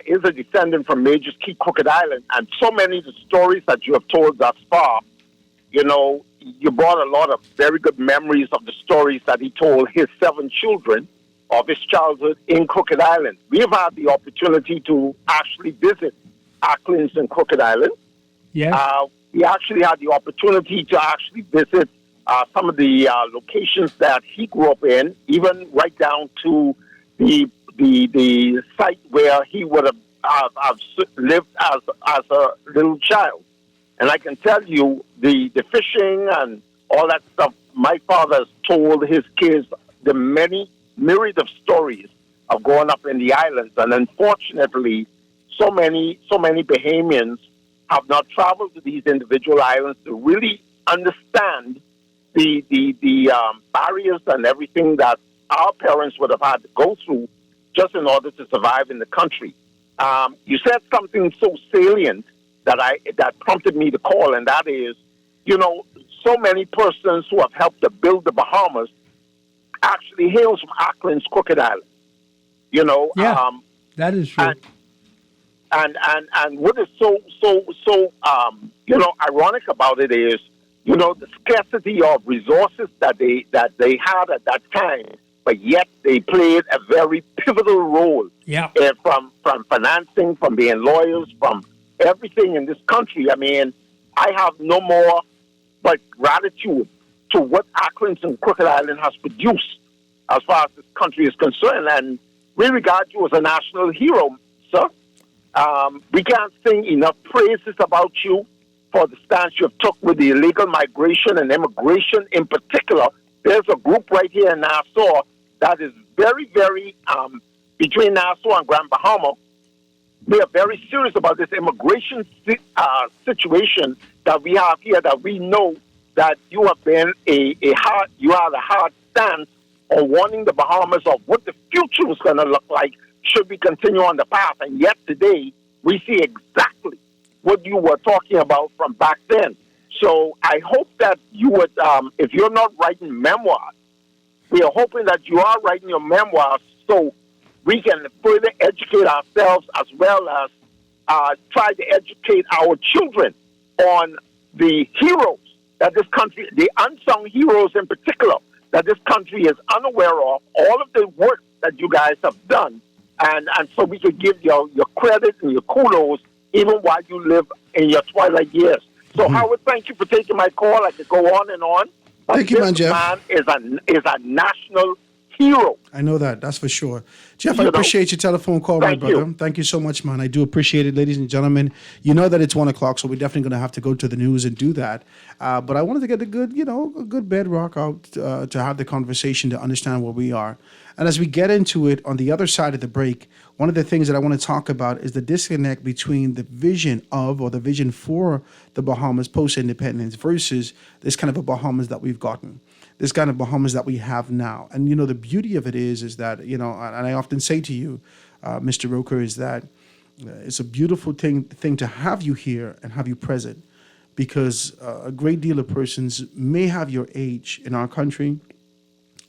is a descendant from Majors Key, Crooked Island. And so many of the stories that you have told thus far, you know, you brought a lot of very good memories of the stories that he told his 7 children of his childhood in Crooked Island. We've had the opportunity to actually visit Acklins in Crooked Island. Yeah. We actually had the opportunity to actually visit some of the locations that he grew up in, even right down to the site where he would have lived as a little child. And I can tell you, the fishing and all that stuff, my father has told his kids the many myriad of stories of growing up in the islands. And unfortunately, so many Bahamians have not traveled to these individual islands to really understand the barriers and everything that our parents would have had to go through just in order to survive in the country. You said something so salient that prompted me to call, and that is, you know, so many persons who have helped to build the Bahamas actually hails from Acklins, Crooked Island. You know, that is true. And what is so you know, ironic about it is, you know, the scarcity of resources that they had at that time, but yet they played a very pivotal role. Yeah. From financing, from being lawyers, from everything in this country. I mean, I have no more but gratitude to what Acklins and Crooked Island has produced as far as this country is concerned. And we regard you as a national hero, sir. We can't sing enough praises about you for the stance you have took with the illegal migration and immigration in particular. There's a group right here in Nassau that is very, very, between Nassau and Grand Bahama. We are very serious about this immigration situation that we have here, that we know that you have been you had a hard stance on warning the Bahamas of what the future was going to look like should we continue on the path. And yet today, we see exactly what you were talking about from back then. So I hope that you would, if you're not writing memoirs, we are hoping that you are writing your memoirs so we can further educate ourselves as well as try to educate our children on the heroes that this country, the unsung heroes in particular, that this country is unaware of, all of the work that you guys have done, and so we can give your credit and your kudos even while you live in your twilight years. So Howard, thank you for taking my call. I could go on and on. But Thank you, man, Jeff. This man is a national hero. I know that's for sure. Jeff, I appreciate your telephone call, my brother. Thank you so much, man. I do appreciate it, ladies and gentlemen. You know that it's 1 o'clock, so we're definitely going to have to go to the news and do that. But I wanted to get a good bedrock out to have the conversation to understand where we are. And as we get into it on the other side of the break, one of the things that I want to talk about is the disconnect between the vision of, or the vision for the Bahamas post-independence versus this kind of a Bahamas that we've gotten, this kind of Bahamas that we have now. And, you know, the beauty of it is that, you know, and I often say to you, Mr. Roker, is that it's a beautiful thing to have you here and have you present, because a great deal of persons may have your age in our country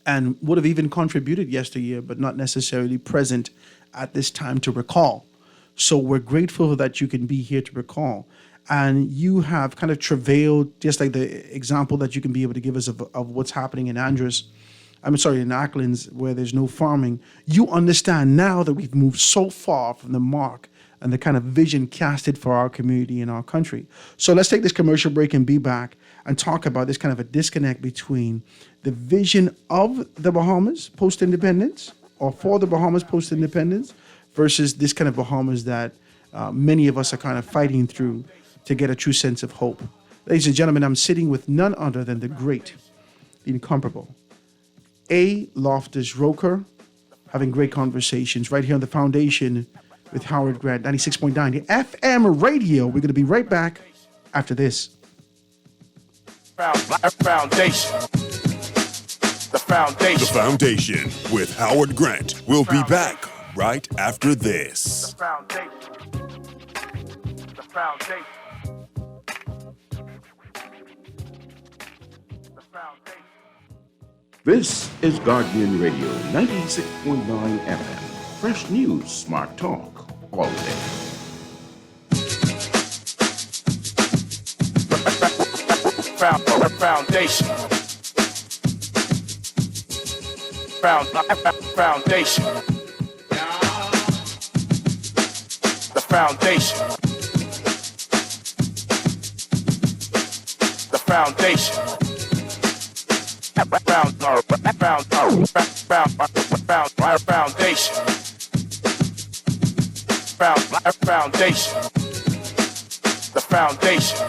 and would have even contributed yesteryear, but not necessarily present at this time to recall. So we're grateful that you can be here to recall. And you have kind of travailed, just like the example that you can be able to give us of what's happening in Acklins, where there's no farming. You understand now that we've moved so far from the mark and the kind of vision casted for our community and our country. So let's take this commercial break and be back and talk about this kind of a disconnect between the vision of the Bahamas post-independence, or for the Bahamas post-independence, versus this kind of Bahamas that many of us are kind of fighting through to get a true sense of hope. Ladies and gentlemen, I'm sitting with none other than the great, the incomparable A. Loftus Roker, having great conversations right here on the Foundation with Howard Grant, 96.9 FM radio. We're going to be right back after this. Foundation. The Foundation. The Foundation with Howard Grant. We'll be back right after this. The Foundation. The Foundation. The Foundation. This is Guardian Radio 96.9 FM. Fresh news, smart talk, all day. Foundation. Foundation. The Foundation. The Foundation. Foundation.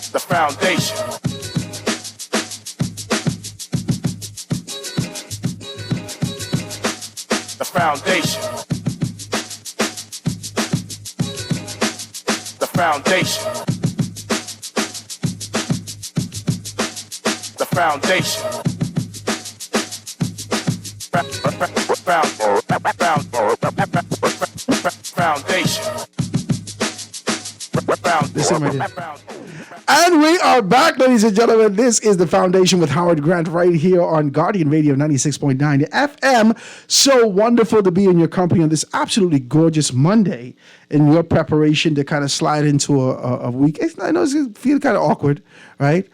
Foundation. The Foundation. The Foundation. The Foundation. The Foundation. The Foundation. Listen right here. And we are back, ladies and gentlemen. This is The Foundation with Howard Grant right here on Guardian Radio 96.9 FM. So wonderful to be in your company on this absolutely gorgeous Monday in your preparation to kind of slide into a week. I know it's going to feel kind of awkward, right?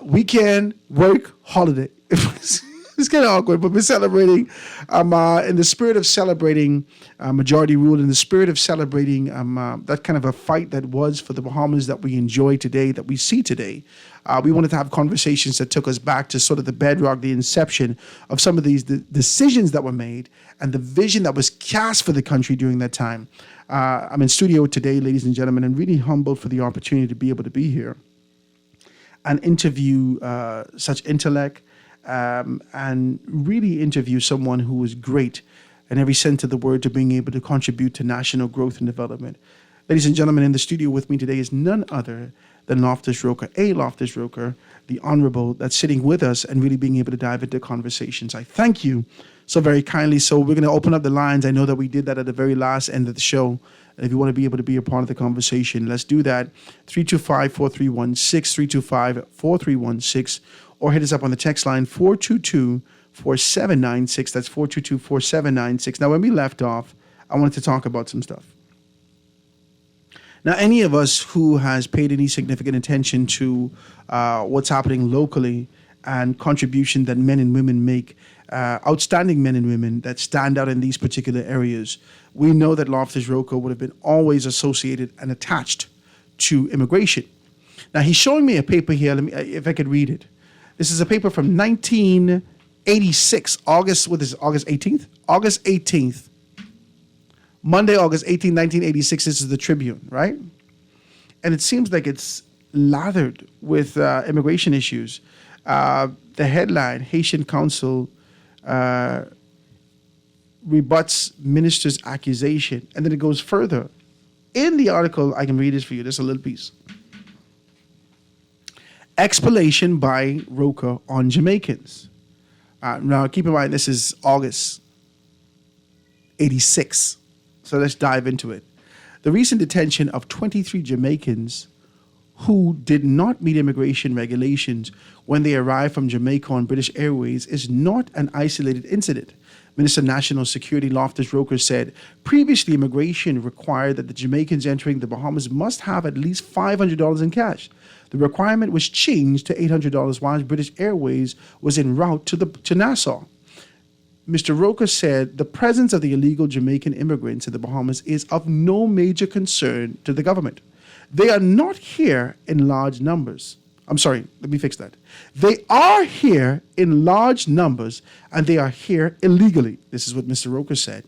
Weekend, work, holiday. It's kind of awkward, but we're celebrating in the spirit of celebrating majority rule, in the spirit of celebrating that kind of a fight that was for the Bahamas that we enjoy today, that we see today. We wanted to have conversations that took us back to sort of the bedrock, the inception of some of these decisions that were made and the vision that was cast for the country during that time. I'm in studio today, ladies and gentlemen, and really humbled for the opportunity to be able to be here and interview such intellect, and really interview someone who was great in every sense of the word to being able to contribute to national growth and development. Ladies and gentlemen, in the studio with me today is none other than Loftus Roker, Loftus Roker, the Honorable, that's sitting with us and really being able to dive into conversations. I thank you so very kindly. So we're going to open up the lines. I know that we did that at the very last end of the show. And if you want to be able to be a part of the conversation, let's do that. 325-4316, 325-4316. Or hit us up on the text line 422-4796. That's 422-4796. Now, when we left off, I wanted to talk about some stuff. Now, any of us who has paid any significant attention to what's happening locally and contribution that men and women make, outstanding men and women that stand out in these particular areas, we know that Loftus Roker would have been always associated and attached to immigration. Now, he's showing me a paper here. Let me, if I could read it. This is a paper from 1986, August 18th? August 18th. Monday, August 18th, 1986. This is the Tribune, right? And it seems like it's lathered with immigration issues. The headline, Haitian Council rebuts minister's accusation. And then it goes further. In the article, I can read this for you. There's a little piece. Explanation by Roker on Jamaicans. Now, keep in mind, this is August 86. So let's dive into it. The recent detention of 23 Jamaicans who did not meet immigration regulations when they arrived from Jamaica on British Airways is not an isolated incident. Minister of National Security Loftus Roker said previously immigration required that the Jamaicans entering the Bahamas must have at least $500 in cash. The requirement was changed to $800 while British Airways was en route to Nassau. Mr. Roker said the presence of the illegal Jamaican immigrants in the Bahamas is of no major concern to the government. They are not here in large numbers. I'm sorry, let me fix that. They are here in large numbers and they are here illegally. This is what Mr. Roker said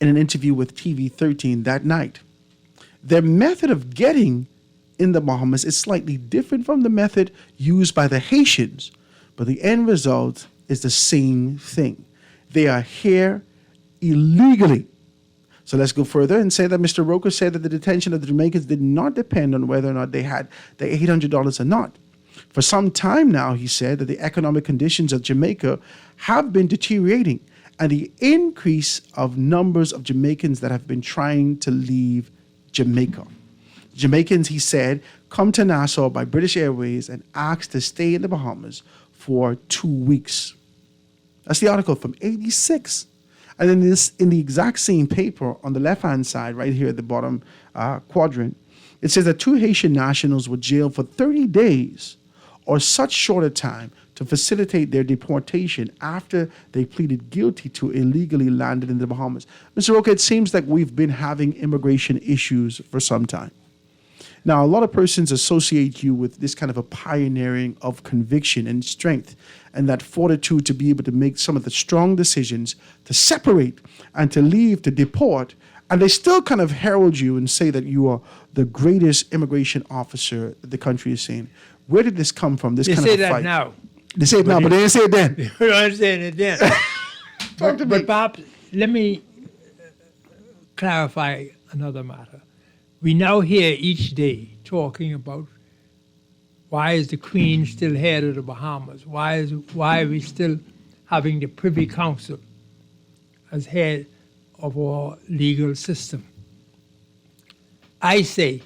in an interview with TV 13 that night. Their method of getting in the Bahamas is slightly different from the method used by the Haitians, but the end result is the same thing. They are here illegally. So let's go further and say that Mr. Roker said that the detention of the Jamaicans did not depend on whether or not they had the $800 or not. For some time now, he said that the economic conditions of Jamaica have been deteriorating, and the increase of numbers of Jamaicans that have been trying to leave Jamaica. Jamaicans, he said, come to Nassau by British Airways and ask to stay in the Bahamas for 2 weeks. That's the article from 86. And then in the exact same paper on the left-hand side, right here at the bottom quadrant, it says that 2 Haitian nationals were jailed for 30 days or such shorter time to facilitate their deportation after they pleaded guilty to illegally landing in the Bahamas. Mr. Roker, it seems like we've been having immigration issues for some time. Now, a lot of persons associate you with this kind of a pioneering of conviction and strength and that fortitude to be able to make some of the strong decisions to separate and to leave, to deport, and they still kind of herald you and say that you are the greatest immigration officer that the country is seeing. Where did this come from, this They kind say of a that fight? now. They say it now, but they didn't say it then. They don't say it then. Talk to me. But Bob, let me clarify another matter. We now hear each day talking about why is the Queen still head of the Bahamas? Why are we still having the Privy Council as head of our legal system? I say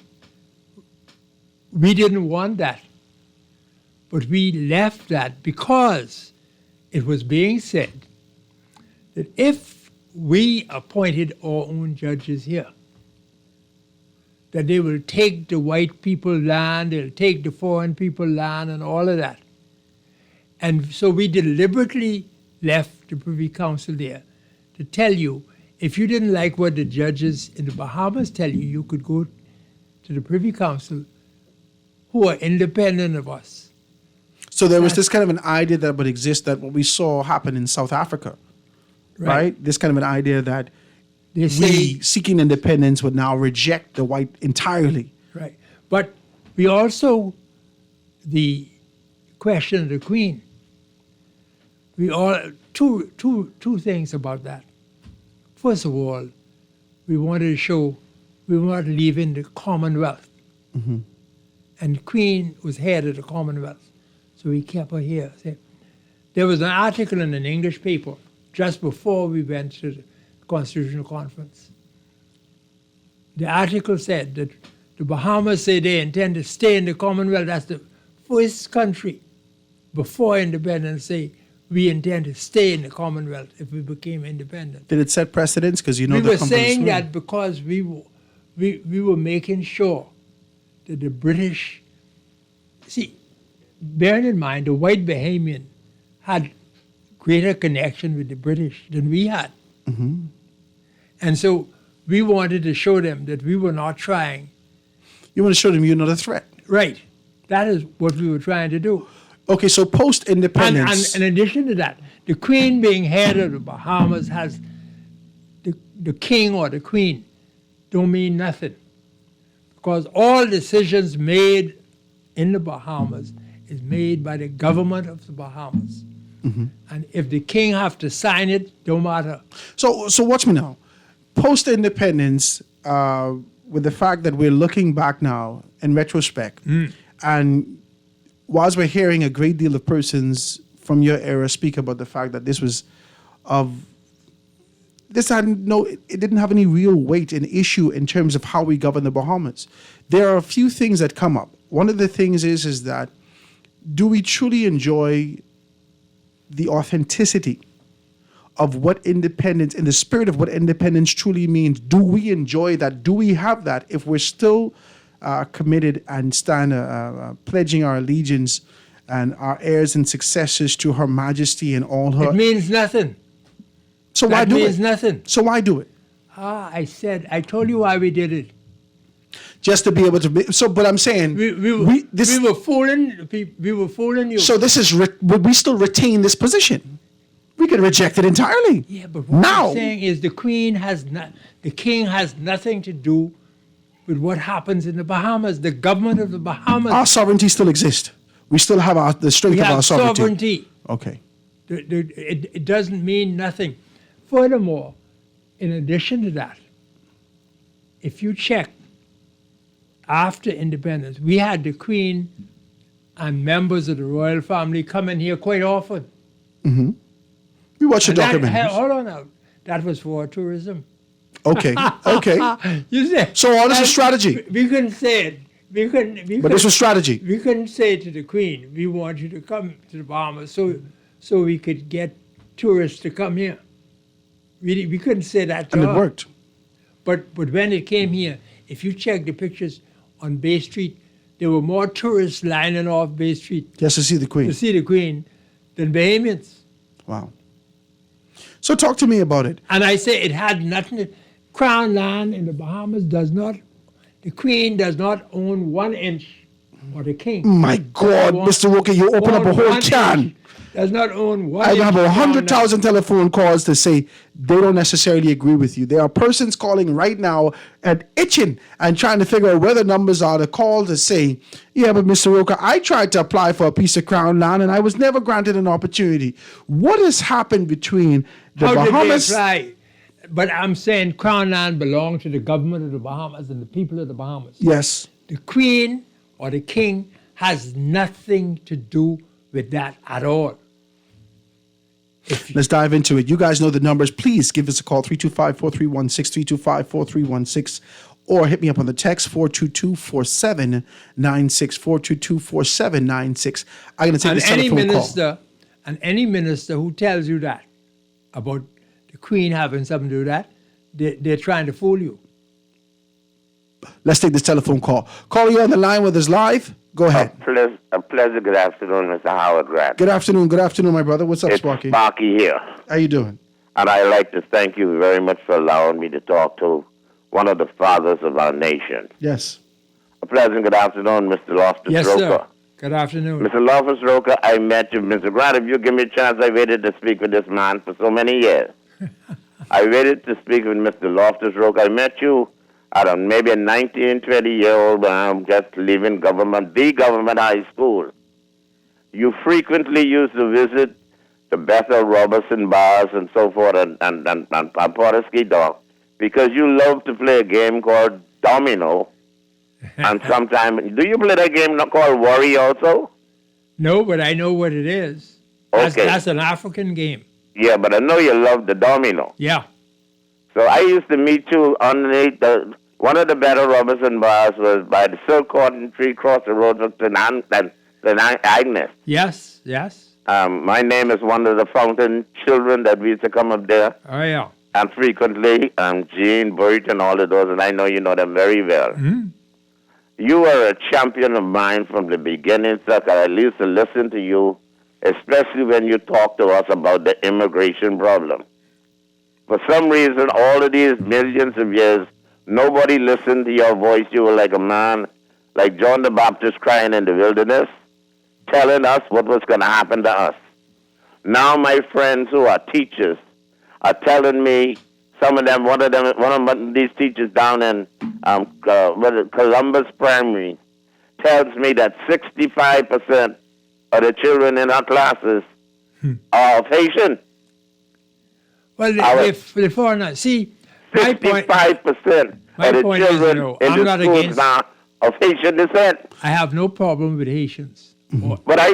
we didn't want that, but we left that because it was being said that if we appointed our own judges here, that they will take the white people land, they'll take the foreign people land and all of that. And so we deliberately left the Privy Council there to tell you, if you didn't like what the judges in the Bahamas tell you, you could go to the Privy Council who are independent of us. So there was this kind of an idea that would exist that what we saw happen in South Africa, right? This kind of an idea that we seeking independence would now reject the white entirely. Right. But we also, the question of the Queen, we all, two things about that. First of all, we wanted to show we wanted to leave in the Commonwealth. Mm-hmm. And the Queen was head of the Commonwealth. So we kept her here. There was an article in an English paper just before we went to the Constitutional Conference. The article said that the Bahamas say they intend to stay in the Commonwealth. That's the first country before independence say we intend to stay in the Commonwealth if we became independent. Did it set precedents? Because you know we the were companies saying will. that because we were making sure that the British, see, bearing in mind the white Bahamian had greater connection with the British than we had. Mm-hmm. And so we wanted to show them that we were not trying. You want to show them you're not a threat. Right. That is what we were trying to do. Okay, so post-independence. And in addition to that, the Queen being head of the Bahamas has the king or the queen don't mean nothing. Because all decisions made in the Bahamas is made by the government of the Bahamas. Mm-hmm. And if the king have to sign it, don't matter. So watch me now. Post-independence, with the fact that we're looking back now in retrospect, and whilst we're hearing a great deal of persons from your era speak about the fact that it didn't have any real weight and issue in terms of how we govern the Bahamas. There are a few things that come up. One of the things is that, do we truly enjoy the authenticity of what independence, in the spirit of what independence truly means? Do we enjoy that? Do we have that if we're still committed and stand pledging our allegiance and our heirs and successors to Her Majesty and all her? It means nothing. So why do it? That means nothing. So why do it? I told you why we did it. Just to be able to be, so, but I'm saying we were fooling you. So this is would we still retain this position? We can reject it entirely. Yeah, but what I'm saying is the king has nothing to do with what happens in the Bahamas. The government of the Bahamas. Our sovereignty still exists. We still have the strength of our sovereignty. Okay. It doesn't mean nothing. Furthermore, in addition to that, if you check after independence, we had the Queen and members of the royal family coming here quite often. Mm-hmm. We watched the documentary. Hold on now. That was for tourism. Okay. Okay. You see? So all this is strategy. We couldn't say it. But this was strategy. We couldn't say to the Queen, we want you to come to the Bahamas so we could get tourists to come here. We couldn't say that to And her. it worked. But when it came here, if you check the pictures on Bay Street, there were more tourists lining off Bay Street Just to see the Queen. to see the Queen than Bahamians. Wow. So talk to me about it. And I say it had nothing to... Crown land in the Bahamas does not... The Queen does not own 1 inch, or the King. My God, Mr. Roker, you open up a whole can. Does not own 1 I inch. have of ground 100,000 telephone calls to say they don't necessarily agree with you. There are persons calling right now and itching and trying to figure out where the numbers are to call to say, yeah, but Mr. Roker, I tried to apply for a piece of Crown land and I was never granted an opportunity. What has happened between the How Bahamas? did they apply? But I'm saying Crown land belonged to the government of the Bahamas and the people of the Bahamas. Yes. The Queen or the King has nothing to do with that at all. Let's dive into it. You guys know the numbers. Please give us a call, 325-4316, 325-4316, or hit me up on the text, 422-4796, 422-4796. I'm going to take this telephone call. And any minister who tells you that, about the Queen having something to do with that, they're trying to fool you. Let's take this telephone call. Caller, you on the line with us live. Go ahead. A pleasant good afternoon, Mr. Howard Grant. Good afternoon, my brother. What's up, Sparky? Sparky here. How you doing? And I'd like to thank you very much for allowing me to talk to one of the fathers of our nation. Yes. A pleasant good afternoon, Mr. Loftus Yes, Roker. sir. Good afternoon. Mr. Loftus Roker, I met you. Mr. Grant, if you give me a chance, I waited to speak with this man for so many years. I waited to speak with Mr. Loftus Roker. I met you at maybe a 19, 20-year-old when I'm just leaving the government high school. You frequently used to visit the Bethel Robertson bars and so forth and Portisky Dock because you love to play a game called Domino. And sometimes, do you play that game called Worry also? No, but I know what it is. Okay. That's an African game. Yeah, but I know you love the Domino. Yeah. So I used to meet you underneath one of the Bethel Robertson bars was by the Silk Cotton Tree across the road to St. Agnes. Yes, yes. My name is one of the fountain children that we used to come up there. Oh, yeah. And frequently, Jean, Burt, and all of those, and I know you know them very well. Mm-hmm. You were a champion of mine from the beginning, sir. I used to listen to you, especially when you talk to us about the immigration problem. For some reason, all of these millions of years, nobody listened to your voice. You were like a man, like John the Baptist crying in the wilderness, telling us what was going to happen to us. Now my friends who are teachers are telling me, one of these teachers down in Columbus Primary tells me that 65% of the children in our classes are of Haitian. Well, the foreigners, see, 65% of the children in the schools now of Haitian descent. I have no problem with Haitians. But I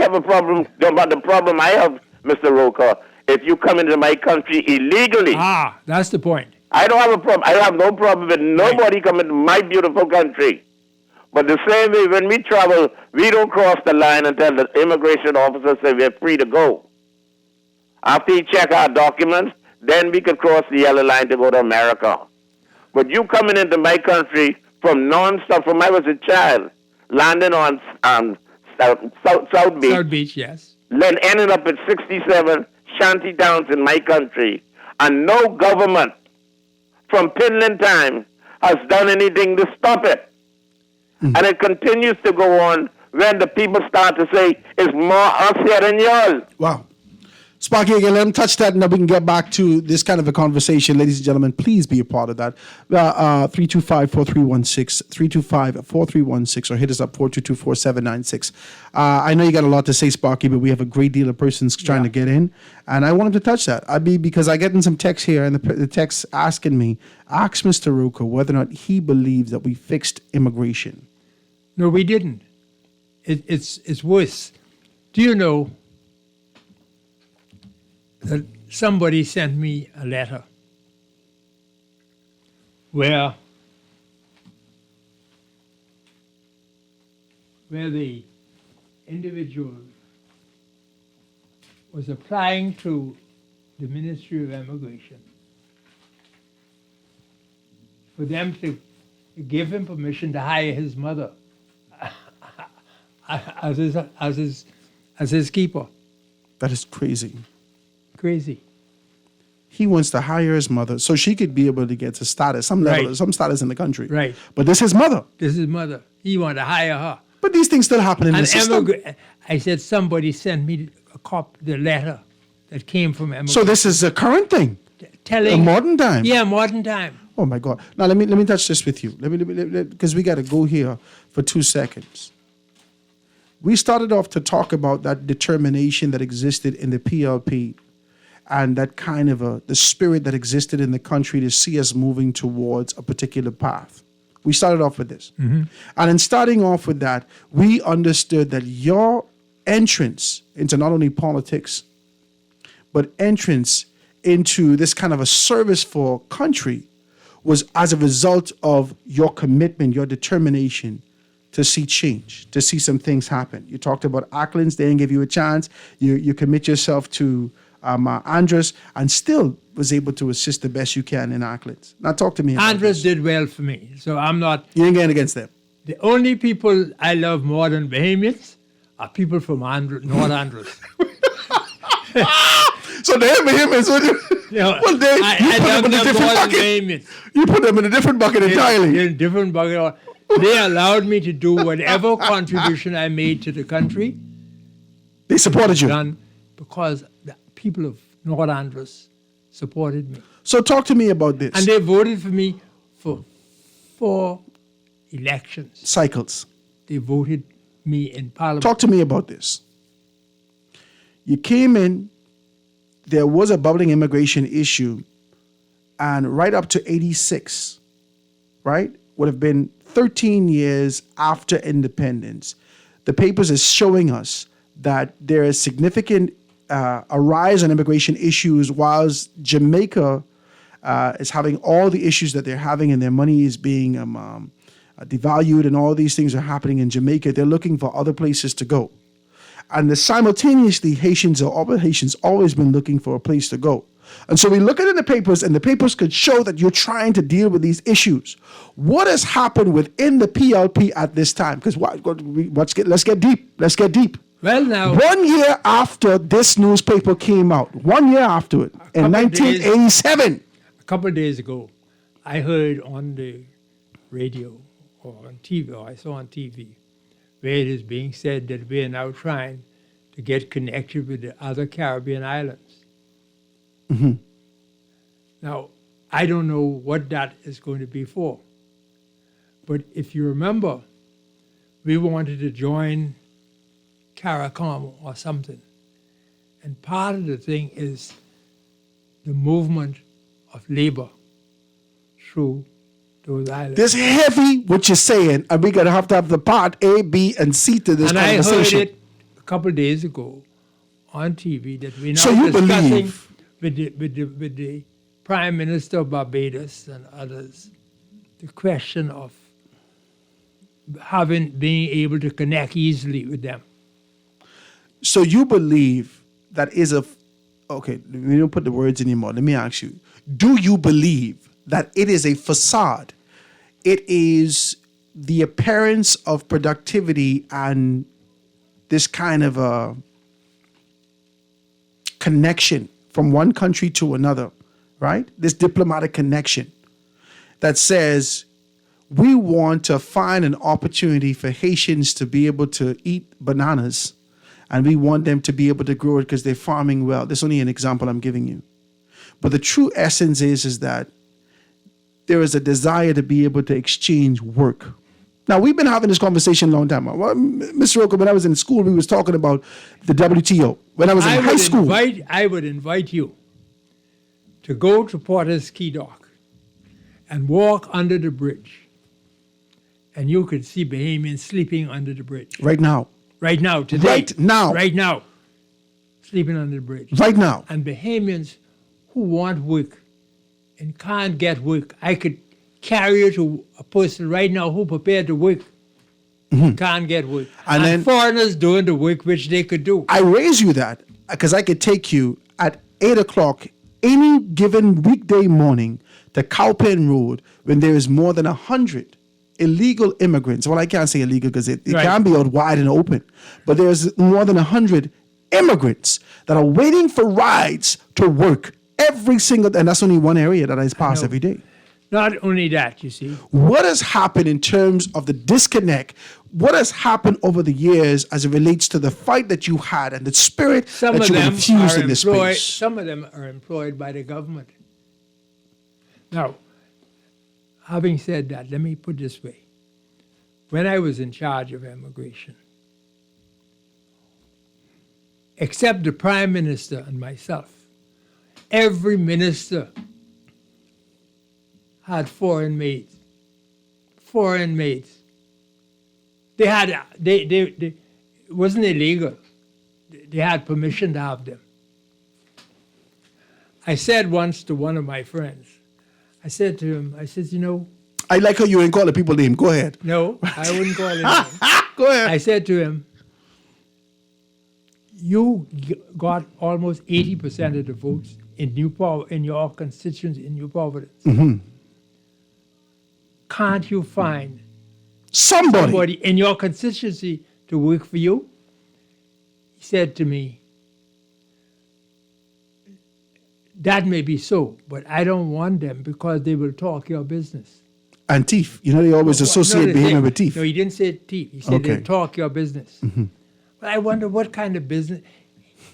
have a problem. But the problem I have, Mr. Roker, if you come into my country illegally. Ah, that's the point. I don't have a problem. I have no problem with nobody coming to my beautiful country. But the same way, when we travel, we don't cross the line until the immigration officer says we're free to go. After he check our documents, then we could cross the yellow line to go to America. But you coming into my country from non-stop, from I was a child, landing on South Beach. South Beach, yes. Then ended up at 67 shanty towns in my country. And no government from Pinland time has done anything to stop it. And it continues to go on when the people start to say, it's more us here than yours. Wow. Sparky, again, let him touch that, and then we can get back to this kind of a conversation. Ladies and gentlemen, please be a part of that. 325-4316, 325-4316, or hit us up, 422-4796. I know you got a lot to say, Sparky, but we have a great deal of persons trying to get in, and I want him to touch that. Because I get in some text here, and the text asking me, ask Mr. Roker whether or not he believes that we fixed immigration. No, we didn't. It's worse. Do you know that somebody sent me a letter where the individual was applying to the Ministry of Immigration for them to give him permission to hire his mother as his keeper. That is crazy. Crazy. He wants to hire his mother so she could be able to get to status, some level, some status in the country. Right. But this is his mother. This is his mother. He wanted to hire her. But these things still happen in the system. I said somebody sent me the letter that came from immigration. So this is a current thing. Telling a modern time. Yeah, modern time. Oh my God! Now let me touch this with you. Because we got to go here for 2 seconds. We started off to talk about that determination that existed in the PLP, and that kind of the spirit that existed in the country to see us moving towards a particular path. We started off with this, and in starting off with that, we understood that your entrance into not only politics, but entrance into this kind of a service for country was as a result of your commitment, your determination to see change, to see some things happen. You talked about Acklands, they didn't give you a chance. You commit yourself to Andros, and still was able to assist the best you can in Acklands. Now talk to me about Andros did well for me, so I'm not... You ain't getting against them. The only people I love more than Bahamians are people from North Andros. So they're Bahamians. Well, I love them more than Bahamians. You put them in a different bucket entirely. In a different bucket. They allowed me to do whatever contribution I made to the country. They supported you. Done because the people of North Andros supported me. So talk to me about this. And they voted for me for 4 elections. Cycles. They voted me in Parliament. Talk to me about this. You came in, there was a bubbling immigration issue, and right up to 86, right, would have been 13 years after independence. The papers is showing us that there is significant a rise in immigration issues, whilst Jamaica is having all the issues that they're having, and their money is being devalued, and all these things are happening in Jamaica. They're looking for other places to go. And simultaneously, Haitians always been looking for a place to go. And so we look at it in the papers, and the papers could show that you're trying to deal with these issues. What has happened within the PLP at this time? Because let's get deep. Let's get deep. Well, now 1 year after this newspaper came out, 1 year after it, in 1987. A couple of days ago, I heard on the radio or on TV, or I saw on TV, where it is being said that we are now trying to get connected with the other Caribbean islands. Mm-hmm. Now, I don't know what that is going to be for. But if you remember, we wanted to join CARICOM or something. And part of the thing is the movement of labor through those islands. This heavy what you're saying, and we're going to have the part A, B, and C to this conversation. And I heard it a couple of days ago on TV that we're now so you discussing believe with the Prime Minister of Barbados and others the question of being able to connect easily with them. So you believe that is okay, we don't put the words anymore. Let me ask you, do you believe that it is a facade? It is the appearance of productivity and this kind of a connection from one country to another, right? This diplomatic connection that says we want to find an opportunity for Haitians to be able to eat bananas and we want them to be able to grow it because they're farming well. That's only an example I'm giving you. But the true essence is that there is a desire to be able to exchange work. Now, we've been having this conversation a long time. Well, Mr. Roker, when I was in school, we was talking about the WTO. When I was in high school. I would invite you to go to Porter's Key Dock and walk under the bridge. And you could see Bahamians sleeping under the bridge. Right now. Right now, today. Right now. Right now. Sleeping under the bridge. Right now. And Bahamians who want work and can't get work, I could carry you to a person right now who prepared to work, can't get work. And then foreigners doing the work which they could do. I raise you that because I could take you at 8 o'clock any given weekday morning to Cowpen Road when there is more than 100 illegal immigrants. Well, I can't say illegal because it can be out wide and open. But there's more than 100 immigrants that are waiting for rides to work every single day. And that's only one area that I pass every day. Not only that, you see. What has happened in terms of the disconnect? What has happened over the years as it relates to the fight that you had and the spirit that you infused in this space? Some of them are employed by the government. Now, having said that, let me put it this way. When I was in charge of immigration, except the Prime Minister and myself, every minister had foreign maids. Foreign maids. It wasn't illegal. They had permission to have them. I said once to one of my friends, I said to him, I said, you know. I like how you ain't calling people name. Go ahead. No, I wouldn't call him name. Go ahead. I said to him, you got almost 80% of the votes in your constituency, in New Providence. Can't you find somebody in your constituency to work for you? He said to me, that may be so, but I don't want them because they will talk your business. And thief. You know, they always associate behavior with thief. No, he didn't say thief. He said they'll talk your business. But I wonder what kind of business.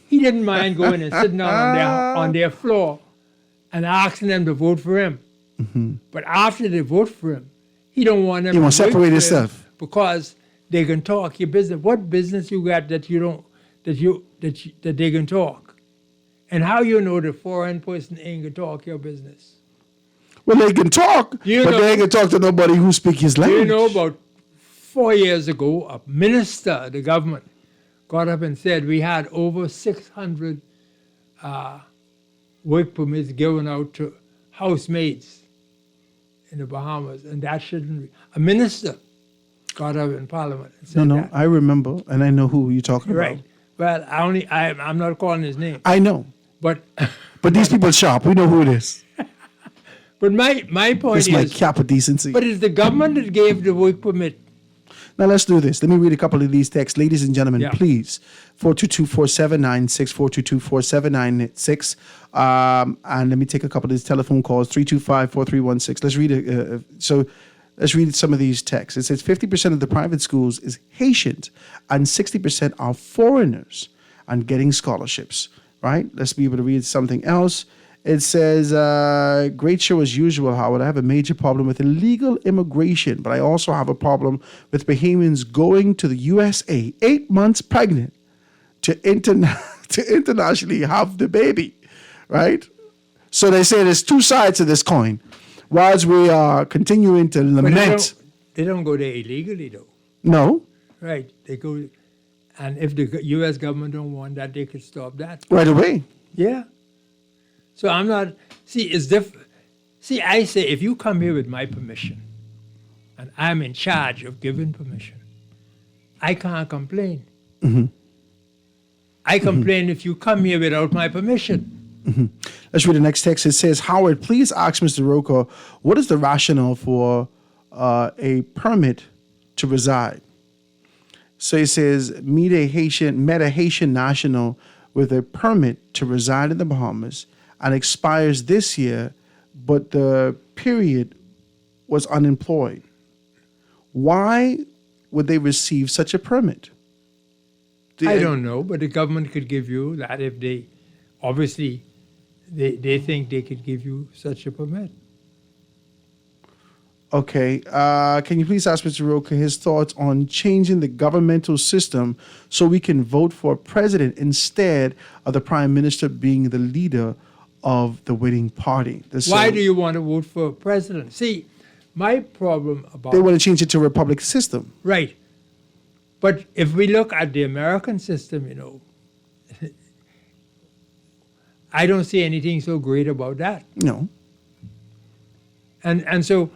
He didn't mind going and sitting on their floor and asking them to vote for him. But after they vote for him, he don't want them to separate himself because they can talk your business. What business you got that you don't that they can talk? And how you know the foreign person ain't gonna talk your business? Well, they can talk, but they ain't gonna talk to nobody who speaks his language. You know, about 4 years ago, a minister of the government got up and said we had over 600 work permits given out to housemaids in the Bahamas, and that shouldn't be. A minister got up in Parliament and said that. I remember, and I know who you're talking about. Well, I'm not calling his name. I know. But these people sharp. We know who it is. But my point is, my cap of decency. But it's the government that gave the work permit. Now let's do this. Let me read a couple of these texts. Ladies and gentlemen, please, 422-4796, 422-4796. And let me take a couple of these telephone calls, 325-4316. Let's read it. Let's read some of these texts. It says 50% of the private schools is Haitians and 60% are foreigners and getting scholarships, right? Let's be able to read something else. It says, great show as usual, Howard. I have a major problem with illegal immigration, but I also have a problem with Bahamians going to the USA 8 months pregnant to internationally have the baby, right? So they say there's two sides to this coin. Whilst we are continuing to lament. They don't go there illegally, though. No. Right. They go, and if the U.S. government don't want that, they could stop that. Right away. Yeah. So I'm not, it's different. See, I say if you come here with my permission, and I'm in charge of giving permission, I can't complain. I complain if you come here without my permission. Let's read the next text. It says, Howard, please ask Mr. Roker, what is the rationale for a permit to reside? So it says, met a Haitian national with a permit to reside in the Bahamas and expires this year, but the period was unemployed. Why would they receive such a permit? I don't know, but the government could give you that if they, obviously, they think they could give you such a permit. Okay. Can you please ask Mr. Rocha his thoughts on changing the governmental system so we can vote for a president instead of the prime minister being the leader of the winning party? Why do you want to vote for a president? See, my problem about... They want to change it to a republic system. Right. But if we look at the American system, you know, I don't see anything so great about that. No. And so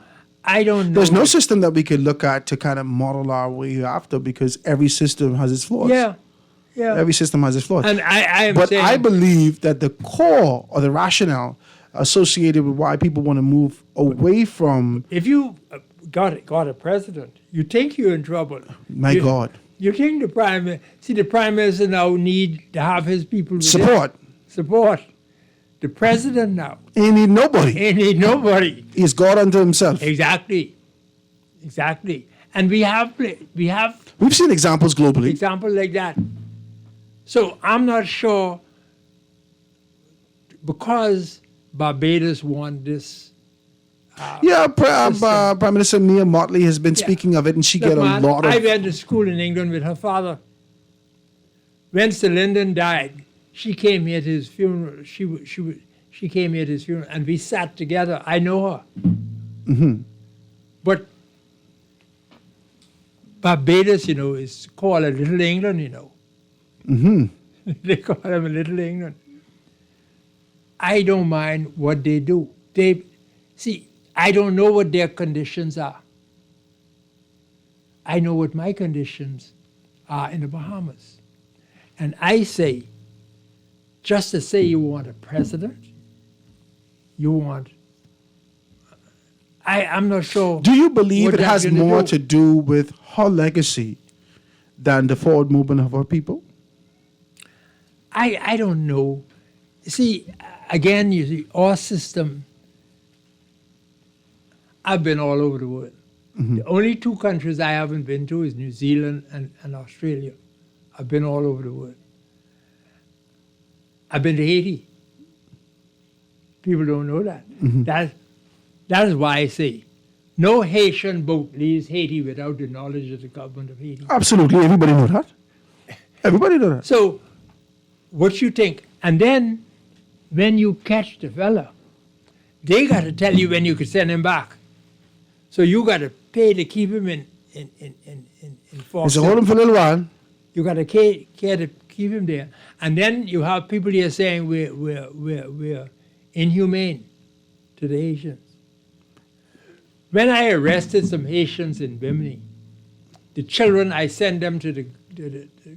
I don't know. There's no system that we could look at to kind of model our way after because every system has its flaws. Yeah. Yeah. Every system has its flaws. And I believe that the core or the rationale associated with why people want to move away from... If you got a president, you think you're in trouble. My God. You think the prime minister now need to have his people with support. Support. The president now. He need nobody. He need nobody. He's God unto himself. Exactly. And we've seen examples globally. Examples like that. So I'm not sure because Barbados won this. Prime Minister Mia Mottley has been speaking of it, and she get a lot of... I went to school in England with her father. When Sir Lyndon died, she came here to his funeral. She came here to his funeral, and we sat together. I know her. Mm-hmm. But Barbados, you know, is called a Little England, you know. Mm-hmm. They call them a Little England. I don't mind what they do. I don't know what their conditions are. I know what my conditions are in the Bahamas. And I say, just to say you want a president, I'm not sure. Do you believe it has more to do with her legacy than the forward movement of her people? I don't know. See, again, you see, our system, I've been all over the world. Mm-hmm. The only two countries I haven't been to is New Zealand and Australia. I've been all over the world. I've been to Haiti. People don't know that. Mm-hmm. That is why I say no Haitian boat leaves Haiti without the knowledge of the government of Haiti. Absolutely. Everybody know that. Everybody know that. So what you think? And then when you catch the fella, they got to tell you when you could send him back. So you got to pay to keep him in Fox. It's a hold him for a little while. You got to care to keep him there. And then you have people here saying we're inhumane to the Haitians. When I arrested some Haitians in Bimini, the children, I sent them to the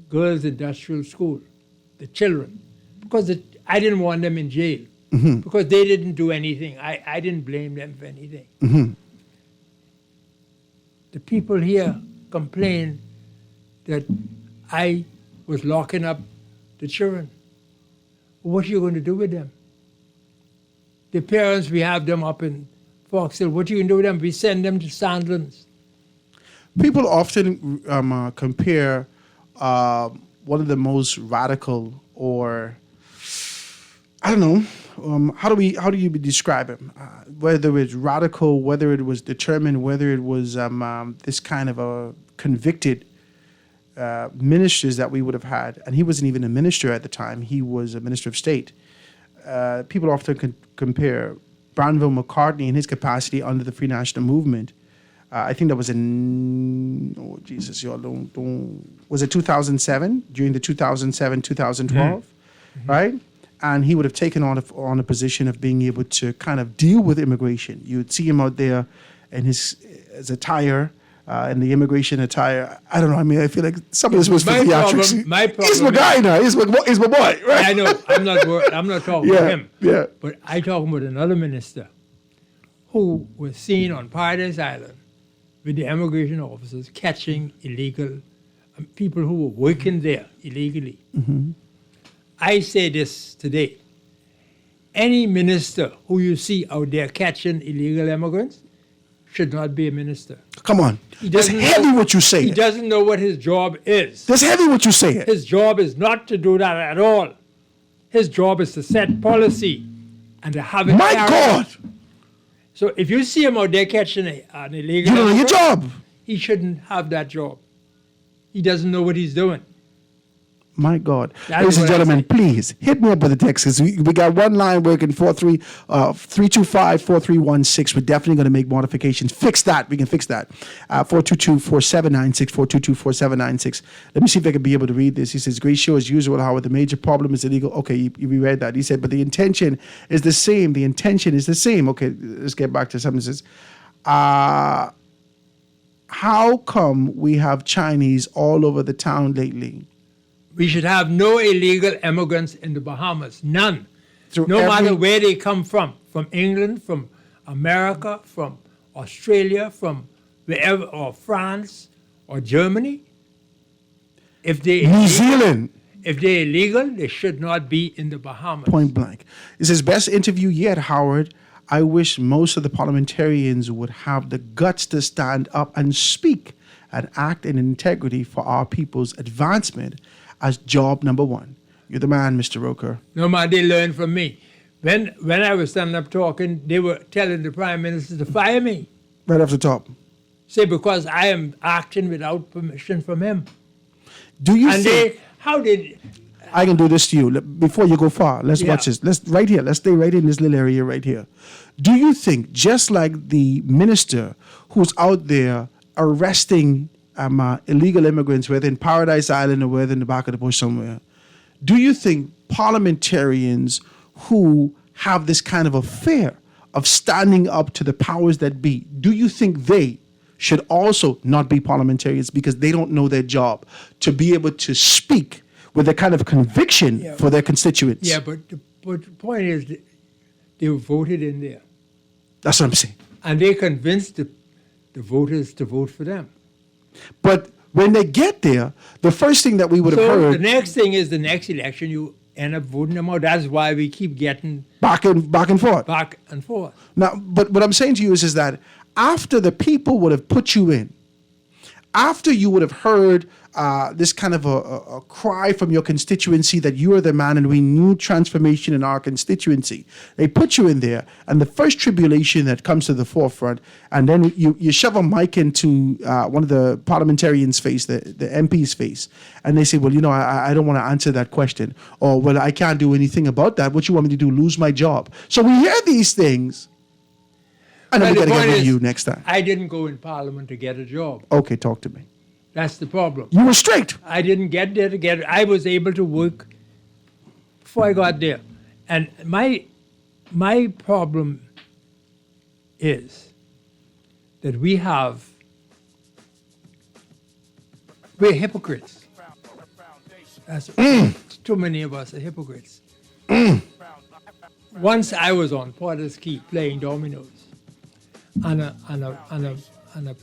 girls' industrial school, the children, because I didn't want them in jail, mm-hmm. because they didn't do anything. I didn't blame them for anything. Mm-hmm. The people here complained that I was locking up the children. What are you going to do with them? The parents, we have them up in Fox Hill. What are you going to do with them? We send them to Sandlands. People often compare one of the most radical, or I don't know, how do you describe him? Whether it's radical, whether it was determined, whether it was this kind of a convicted ministers that we would have had, and he wasn't even a minister at the time. He was a minister of state. People often compare Granville McCartney in his capacity under the Free National Movement. I think that was in, was it 2007? During the 2007-2012, right? And he would have taken on a position of being able to kind of deal with immigration. You would see him out there in his attire, in the immigration attire. I don't know. I mean, I feel like some of this was for theatrics. My problem. He's my guy now. He's my boy, right? I know. I'm not talking about him. Yeah. But I talking about another minister who was seen on Paradise Island with the immigration officers catching illegal people who were working there illegally. Mm-hmm. I say this today. Any minister who you see out there catching illegal immigrants should not be a minister. Come on. That's heavy what you say. He doesn't know what his job is. That's heavy what you say. His job is not to do that at all. His job is to set policy and to have it. My God! So if you see him out there catching an illegal, you don't know your job. He shouldn't have that job. He doesn't know what he's doing. My God. That Ladies is and what I gentlemen, say. please hit me up with the text because we got one line working 325-4316. We're definitely going to make modifications. Fix that. We can fix that. 422-4796, 422-4796. Let me see if I can be able to read this. He says, great show as usual, Howard. The major problem is illegal. Okay, you read that. He said, but the intention is the same. The intention is the same. Okay, let's get back to something. It says, how come we have Chinese all over the town lately? We should have no illegal immigrants in the Bahamas. None. Through No every- matter where they come from England, from America, from Australia, from wherever, or France, or Germany. If they New Zealand. If they're illegal, they should not be in the Bahamas. Point blank. It says, best interview yet, Howard. I wish most of the parliamentarians would have the guts to stand up and speak and act in integrity for our people's advancement as job number one. You're the man, Mr. Roker. No matter, they learned from me. When I was standing up talking, they were telling the Prime Minister to fire me. Right off the top. Say, because I am acting without permission from him. Do you and think... how did... I can do this to you. Before you go far, let's watch this. Let's stay right in this little area right here. Do you think, just like the minister who's out there arresting illegal immigrants, whether in Paradise Island or whether in the back of the bush somewhere, do you think parliamentarians who have this kind of a fear of standing up to the powers that be, do you think they should also not be parliamentarians because they don't know their job to be able to speak with a kind of conviction for their constituents? Yeah, but the point is that they were voted in there. That's what I'm saying. And they convinced the voters to vote for them. But when they get there, the first thing that we would have So heard... the next thing is the next election, you end up voting them out. That's why we keep getting... Back and forth. Back and forth. Now, but what I'm saying to you is that after the people would have put you in, after you would have heard this kind of a cry from your constituency that you are the man and we need transformation in our constituency, they put you in there, and the first tribulation that comes to the forefront, and then you shove a mic into one of the parliamentarians' face, the MP's face, and they say, well, you know, I don't want to answer that question, or, well, I can't do anything about that. What you want me to do, lose my job? So we hear these things, and then we got to get rid of you next time. I didn't go in Parliament to get a job. Okay, talk to me. That's the problem. You were straight. I didn't get there to get it. I was able to work before I got there. And my problem is that we're hypocrites. Too many of us are hypocrites. Once I was on Potter's Key playing dominoes, and a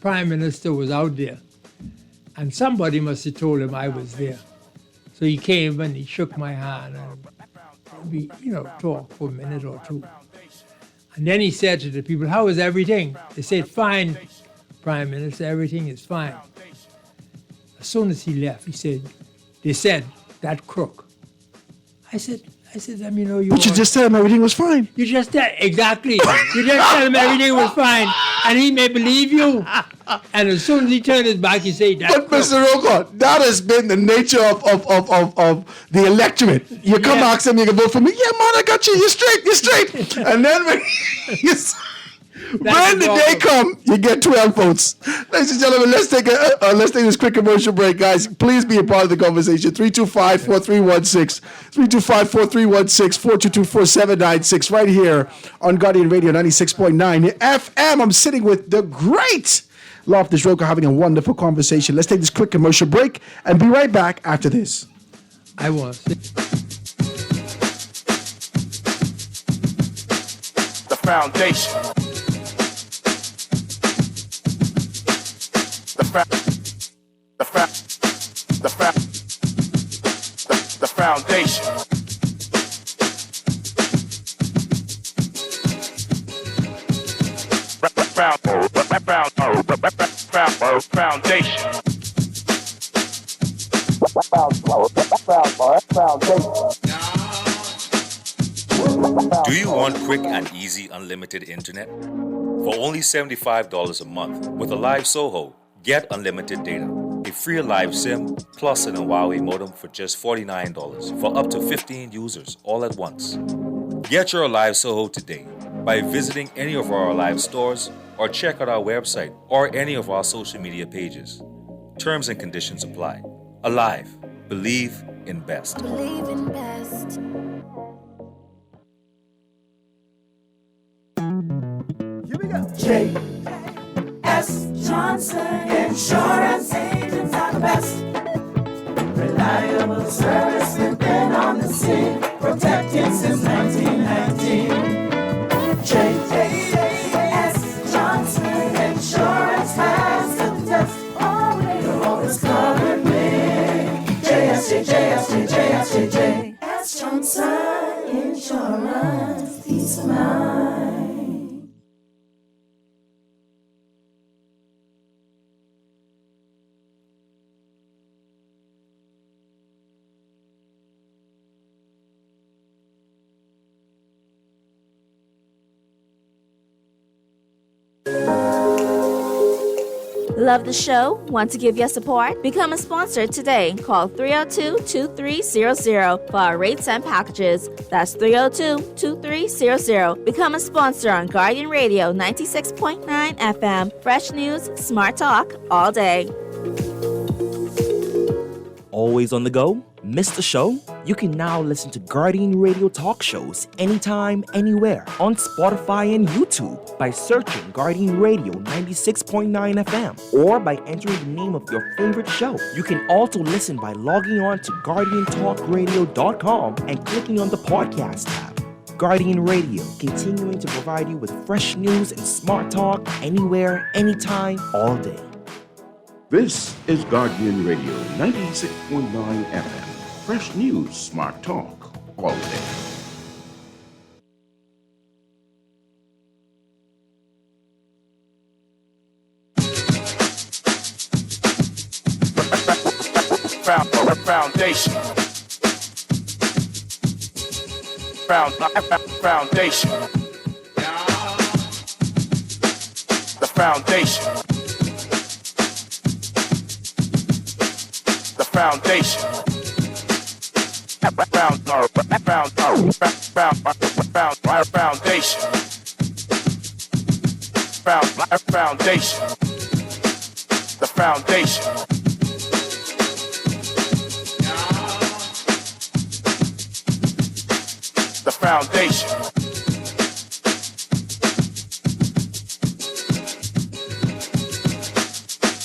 prime minister was out there, and somebody must have told him I was there. So he came and he shook my hand and we, talked for a minute or two. And then he said to the people, how is everything? They said, fine, Prime Minister, everything is fine. As soon as he left, they said, that crook. I said, let me know you. But you just tell him everything was fine. You just exactly. You just tell him everything was fine, and he may believe you. And as soon as he turned his back, he said, "But Mr. Roker, that has been the nature of the electorate. You come ask them, you can vote for me. Yeah, man, I got you. You're straight. And then when the day come, you get 12 votes. Ladies and gentlemen, let's take this quick commercial break, guys. Please be a part of the conversation. 325-4316, 325-4316, 422-4796, right here on Guardian Radio 96.9 FM. I'm sitting with the great Loftus Roker having a wonderful conversation. Let's take this quick commercial break and be right back after this. I was. The foundation. The foundation. Do you want quick and easy unlimited internet? For only $75 a month with a Live Soho, get unlimited data, a free live SIM, plus an Huawei modem for just $49 for up to 15 users all at once. Get your Live Soho today by visiting any of our Live stores or check out our website or any of our social media pages. Terms and conditions apply. Alive. Believe in best. Believe in best. Here we go. J.S. Johnson Insurance Agents are the best. Reliable service, we've been on the scene, protected since 1919. J.S. Johnson Insurance has the test. You're always covered with J.S. Johnson Insurance, peace of mind. Love the show? Want to give your support? Become a sponsor today. Call 302-2300 for our rates and packages. That's 302-2300. Become a sponsor on Guardian Radio 96.9 FM. Fresh news, smart talk, all day. Always on the go? Missed the show? You can now listen to Guardian Radio talk shows anytime, anywhere on Spotify and YouTube by searching Guardian Radio 96.9 FM or by entering the name of your favorite show. You can also listen by logging on to GuardianTalkRadio.com and clicking on the podcast tab. Guardian Radio, continuing to provide you with fresh news and smart talk anywhere, anytime, all day. This is Guardian Radio 96.9 FM. Fresh news, smart talk, all day. Foundation. Foundation. The foundation. The foundation. Foundation. The foundation. The foundation.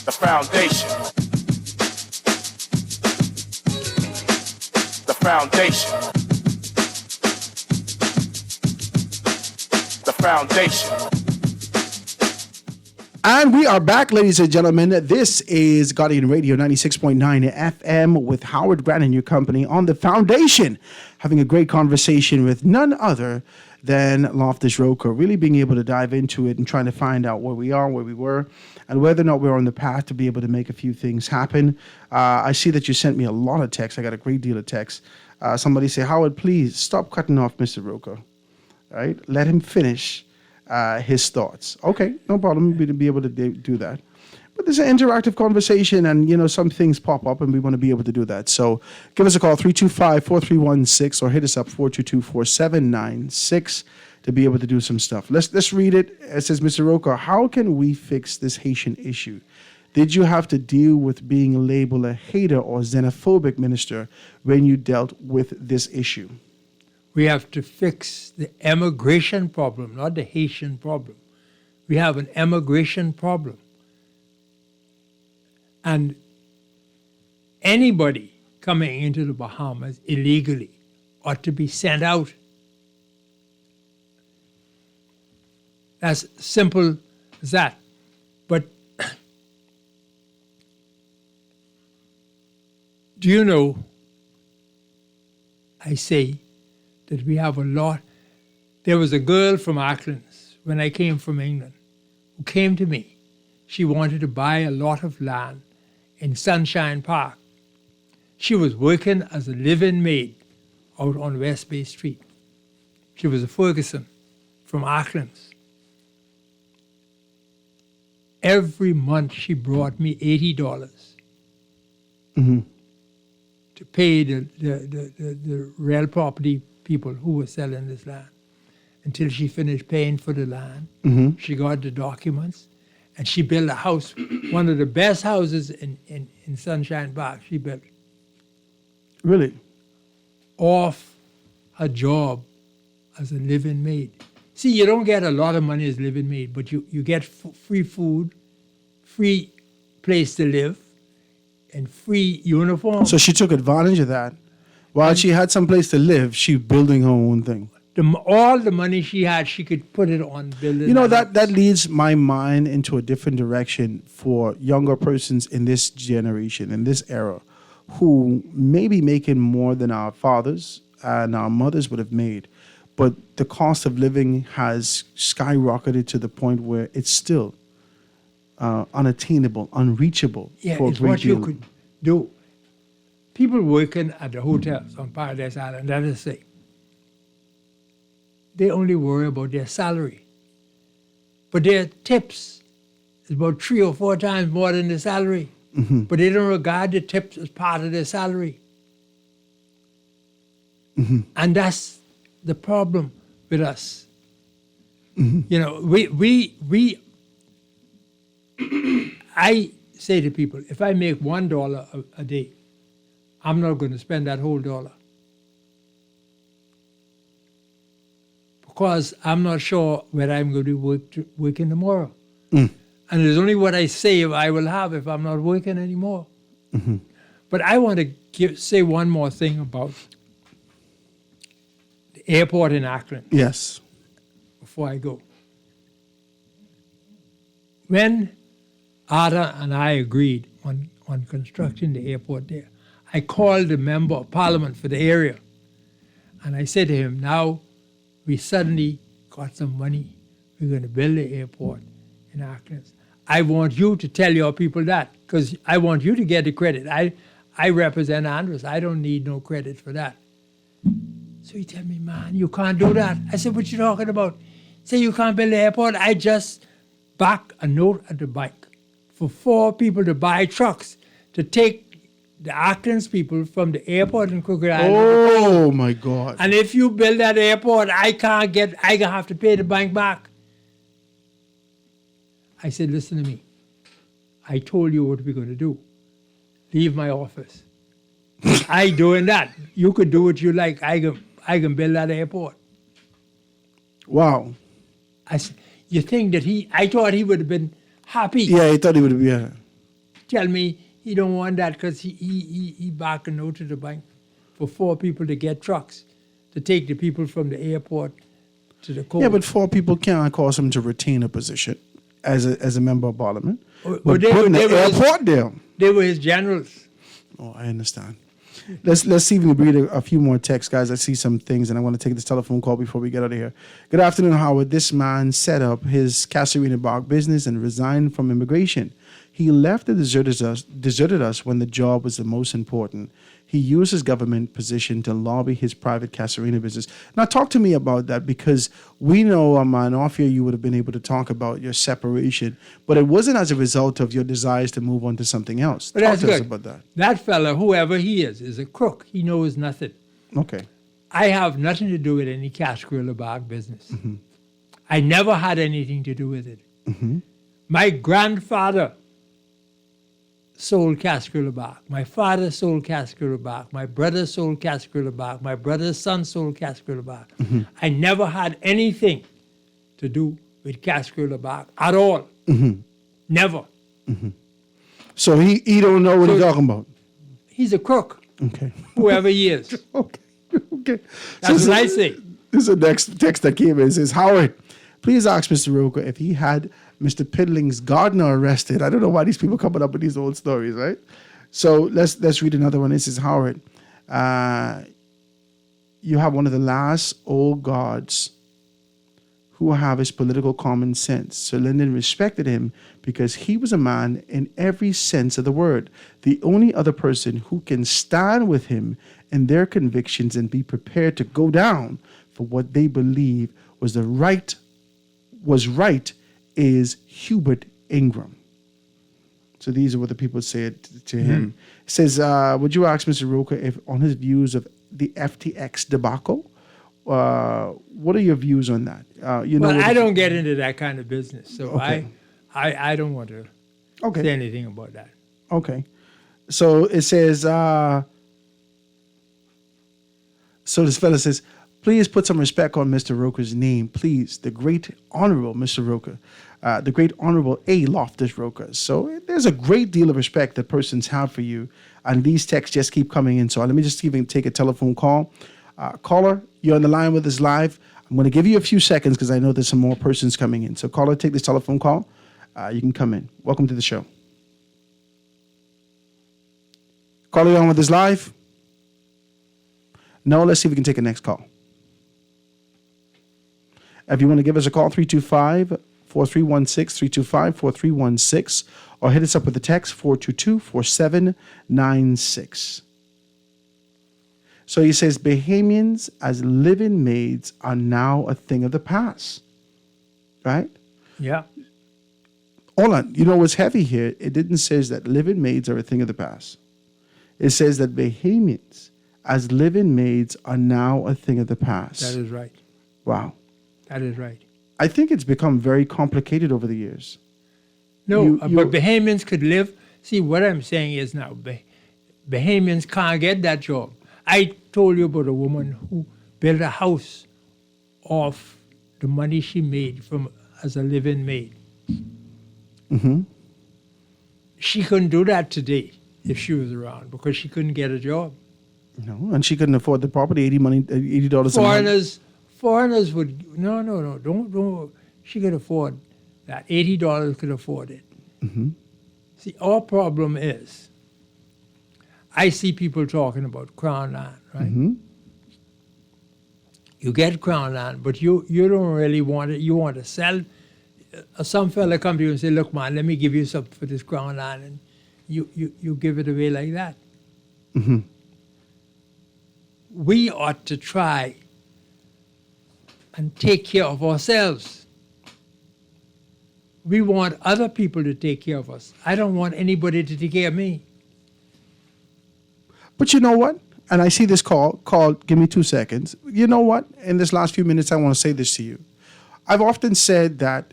The foundation. The foundation. The foundation. And we are back, ladies and gentlemen. This is Guardian Radio 96.9 FM with Howard Grant and your company on The Foundation, having a great conversation with none other than Loftus Roker, really being able to dive into it and trying to find out where we are, where we were, and whether or not we're on the path to be able to make a few things happen. I see that you sent me a lot of texts. I got a great deal of texts. Somebody say, Howard, please stop cutting off Mr. Roker. All right? Let him finish his thoughts. Okay, no problem. We'll be able to do that. But there's an interactive conversation, and, you know, some things pop up, and we want to be able to do that. So give us a call, 325-4316, or hit us up, 422-4796, to be able to do some stuff. Let's read it. It says, Mr. Roker, how can we fix this Haitian issue? Did you have to deal with being labeled a hater or xenophobic minister when you dealt with this issue? We have to fix the immigration problem, not the Haitian problem. We have an immigration problem. And anybody coming into the Bahamas illegally ought to be sent out. As simple as that. But do you know, I say that we have a lot. There was a girl from Auckland when I came from England who came to me. She wanted to buy a lot of land in Sunshine Park. She was working as a live-in maid out on West Bay Street. She was a Ferguson from Auckland's. Every month she brought me $80 to pay the real property people who were selling this land. Until she finished paying for the land, she got the documents, and she built a house, one of the best houses in Sunshine Park she built. Really? Off her job as a live-in maid. See, you don't get a lot of money as live-in maid, but you get free food, free place to live, and free uniform. So she took advantage of that. While she had some place to live, she building her own thing. All the money she had, she could put it on building. You know, that leads my mind into a different direction for younger persons in this generation, in this era, who may be making more than our fathers and our mothers would have made. But the cost of living has skyrocketed to the point where it's still unattainable, unreachable. Yeah, for it's a great what you deal. could do. People working at the hotels on Paradise Island, let us say, they only worry about their salary. But their tips is about 3 or 4 times more than the salary. But they don't regard the tips as part of their salary. And that's the problem with us. You know, I say to people, if I make $1 a day, I'm not going to spend that whole dollar. Because I'm not sure whether I'm going to be working tomorrow. And there's only what I save I will have if I'm not working anymore. But I want to say one more thing about the airport in Auckland. Yes. Before I go. When Ada and I agreed on constructing the airport there, I called the member of parliament for the area. And I said to him, now we suddenly got some money. We're going to build the airport in Auckland. I want you to tell your people that, because I want you to get the credit. I represent Andros. I don't need no credit for that. So he told me, man, you can't do that. I said, what you talking about? He said, you can't build the airport. I just back a note at the bank for 4 people to buy trucks to take the Auckland's people from the airport in Crooked Island. Oh, my God. And if you build that airport, I gonna have to pay the bank back. I said, listen to me. I told you what we're going to do. Leave my office. I doing that. You could do what you like. I can build that airport. Wow. I said, you think that I thought he would have been happy. Yeah, he thought he would be. Tell me he don't want that because he back a note to the bank for 4 people to get trucks to take the people from the airport to the coast. Yeah, but 4 people can't cause him to retain a position as a member of parliament. Well, But putting the airport there. They were his generals. Oh, I understand. Let's see if we can read a few more texts, guys. I see some things, and I want to take this telephone call before we get out of here. Good afternoon, Howard. This man set up his Casuarina Bark business and resigned from immigration. He left and deserted us when the job was the most important. He used his government position to lobby his private Casuarina business. Now, talk to me about that, because we know, man, off here you would have been able to talk about your separation, but it wasn't as a result of your desires to move on to something else. But Talk that's to us good. about that. That fella, whoever he is a crook. He knows nothing. Okay. I have nothing to do with any Cascarilla Bark business. I never had anything to do with it. My grandfather sold Cascarilla Bark. My father sold Cascarilla Bark. My brother sold Cascarilla Bark. My brother's son sold Cascarilla Bark. I never had anything to do with Cascarilla Bark at all. Never. So he don't know what he's talking about. He's a crook. Okay. Whoever he is. Okay. That's what I say. This is the next text that came in. It says, Howard, please ask Mr. Roca if he had Mr. Piddling's gardener arrested. I don't know why these people coming up with these old stories, right? So let's read another one. This is Howard. You have one of the last old gods who have his political common sense. Sir Lyndon respected him because he was a man in every sense of the word. The only other person who can stand with him in their convictions and be prepared to go down for what they believe was right is Hubert Ingram. So these are what the people said to him. It says, would you ask Mr. Rocha if on his views of the FTX debacle? What are your views on that? I don't get into that kind of business, so Okay. I don't want to say anything about that. Okay. So it says, so this fella says, please put some respect on Mr. Rocha's name, please. The great honorable Mr. Rocha, the great honorable A. Loftus Rocha. So there's a great deal of respect that persons have for you. And these texts just keep coming in. So let me just even take a telephone call. Caller, you're on the line with us live. I'm going to give you a few seconds because I know there's some more persons coming in. So caller, take this telephone call. You can come in. Welcome to the show. Caller, you on with us live? No, let's see if we can take a next call. If you want to give us a call, 325-4316, 325-4316, or hit us up with a text, 422-4796. So he says, Bahamians as living maids are now a thing of the past. Right? Yeah. Hold on. You know what's heavy here? It didn't say that living maids are a thing of the past. It says that Bahamians as living maids are now a thing of the past. That is right. Wow. That is right. I think it's become very complicated over the years. No, but Bahamians could live. See, what I'm saying is now, Bahamians can't get that job. I told you about a woman who built a house off the money she made as a living maid. Mm-hmm. She couldn't do that today if she was around because she couldn't get a job. No, and she couldn't afford the property, $80 a month. Foreigners would, no, don't. She could afford that. $80 could afford it. Mm-hmm. See, our problem is, I see people talking about Crown land, right? Mm-hmm. You get Crown land, but you don't really want it. You want to sell. Some fella come to you and say, look, man, let me give you something for this Crown land, and you give it away like that. Mm-hmm. We ought to try and take care of ourselves. We want other people to take care of us. I don't want anybody to take care of me. But you know what? And I see this call, give me 2 seconds. You know what? In this last few minutes, I want to say this to you. I've often said that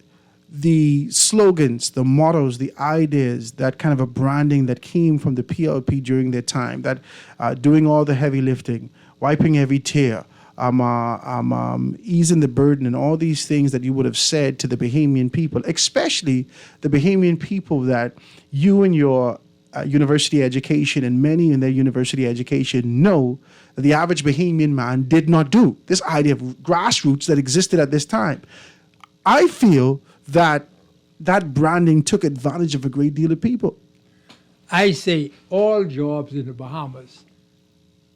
the slogans, the mottos, the ideas, that kind of a branding that came from the PLP during their time, that doing all the heavy lifting, wiping every tear, easing the burden, and all these things that you would have said to the Bahamian people, especially the Bahamian people that you and your university education and many in their university education know that the average Bahamian man did not do. This idea of grassroots that existed at this time. I feel that branding took advantage of a great deal of people. I say all jobs in the Bahamas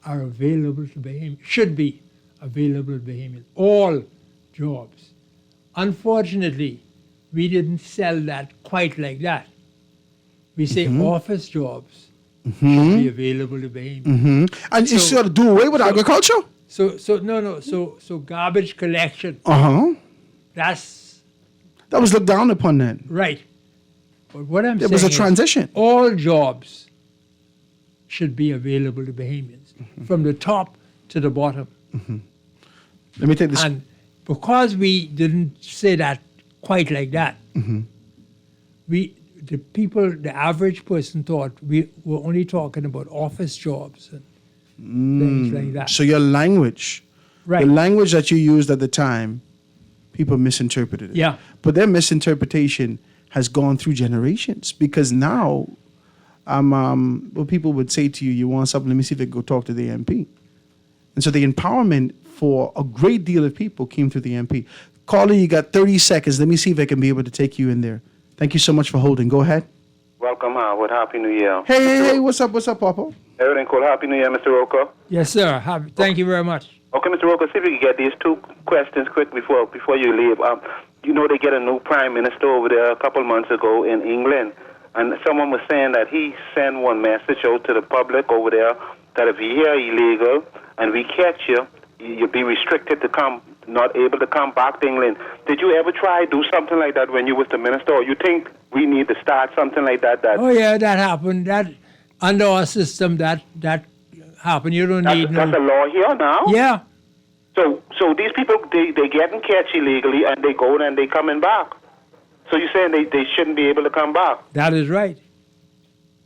are available to Bahamians, should be available to Bahamians. All jobs. Unfortunately, we didn't sell that quite like that. We say office jobs should be available to Bahamians. Mm-hmm. And you sort of do away with agriculture? So garbage collection. That was looked down upon then. Right. But what I'm saying There was a transition. All jobs should be available to Bahamians, from the top to the bottom. Mm-hmm. Let me take this. And because we didn't say that quite like that, the average person thought we were only talking about office jobs and things like that. So your language, the language that you used at the time, people misinterpreted it. Yeah. But their misinterpretation has gone through generations, because now, what people would say to you, you want something, let me see if I can go talk to the MP. And so the empowerment for a great deal of people came through the MP. Caller, you got 30 seconds. Let me see if I can be able to take you in there. Thank you so much for holding. Go ahead. Welcome, Howard. Happy New Year. Hey, what's up, Papa? Everything cool. Happy New Year, Mr. Rocha. Yes, sir. Thank you very much. Okay, Mr. Roker, see if we can get these two questions quick before you leave. They get a new prime minister over there a couple months ago in England, and someone was saying that he sent one message out to the public over there that if you're here illegal and we catch you, you'll be restricted to come, not able to come back to England. Did you ever try to do something like that when you was the minister, or you think we need to start something like that? Oh yeah, that happened. That under our system, that happened. You don't need that's a law here now. Yeah. So these people they getting catch illegally and they go and they coming back. So you're saying they shouldn't be able to come back? That is right.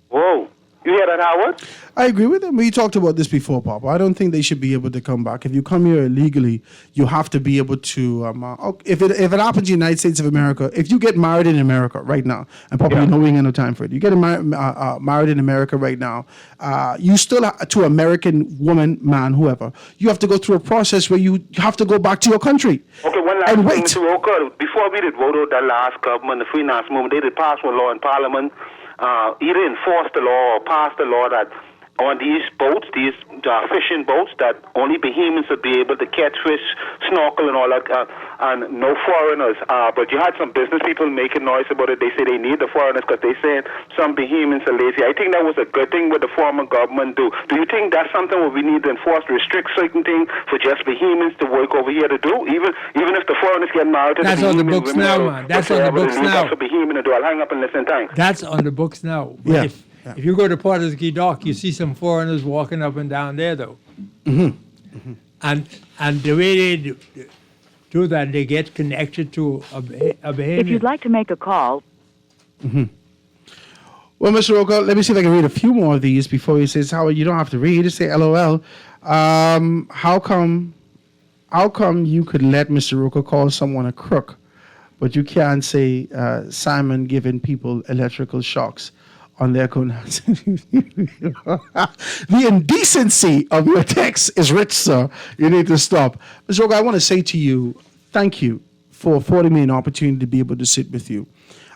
Whoa. You hear that, Howard? I agree with him. We talked about this before, Papa. I don't think they should be able to come back. If you come here illegally, you have to be able to. If it happens in the United States of America, if you get married in America right now, and Papa, you know we ain't got no time for it. You get married in America right now, you still to American woman, man, whoever. You have to go through a process where you have to go back to your country. Okay, one last thing, Mr. Roker. Before we did vote out that last government, the Free National Movement, they did pass one law in Parliament. Either enforce the law or pass the law that on these boats, these fishing boats, that only Bahamians would be able to catch fish, snorkel and all that, and no foreigners. But you had some business people making noise about it. They say they need the foreigners because they saying some Bahamians are lazy. I think that was a good thing what the former government do. Do you think that's something where we need to enforce, restrict certain things for just Bahamians to work over here to do? Even if the foreigners get married to that's the on the Bahamian books now, man. That's on the books now. That's for Bahamian to do. I'll hang up and listen. Thanks. That's on the books now. Yeah. If you go to Portuguese Dock, you see some foreigners walking up and down there, though. Mm-hmm. And the way they do that, they get connected to a Bahamian. If you'd like to make a call. Mm-hmm. Well, Mr. Roker, let me see if I can read a few more of these before he says, Howard, you don't have to read. Just say LOL. How come you could let Mr. Roker call someone a crook, but you can't say Simon giving people electrical shocks on their conus? The indecency of your text is rich, sir. You need to stop. Mr. Roker, I want to say to you, thank you for affording me an opportunity to be able to sit with you.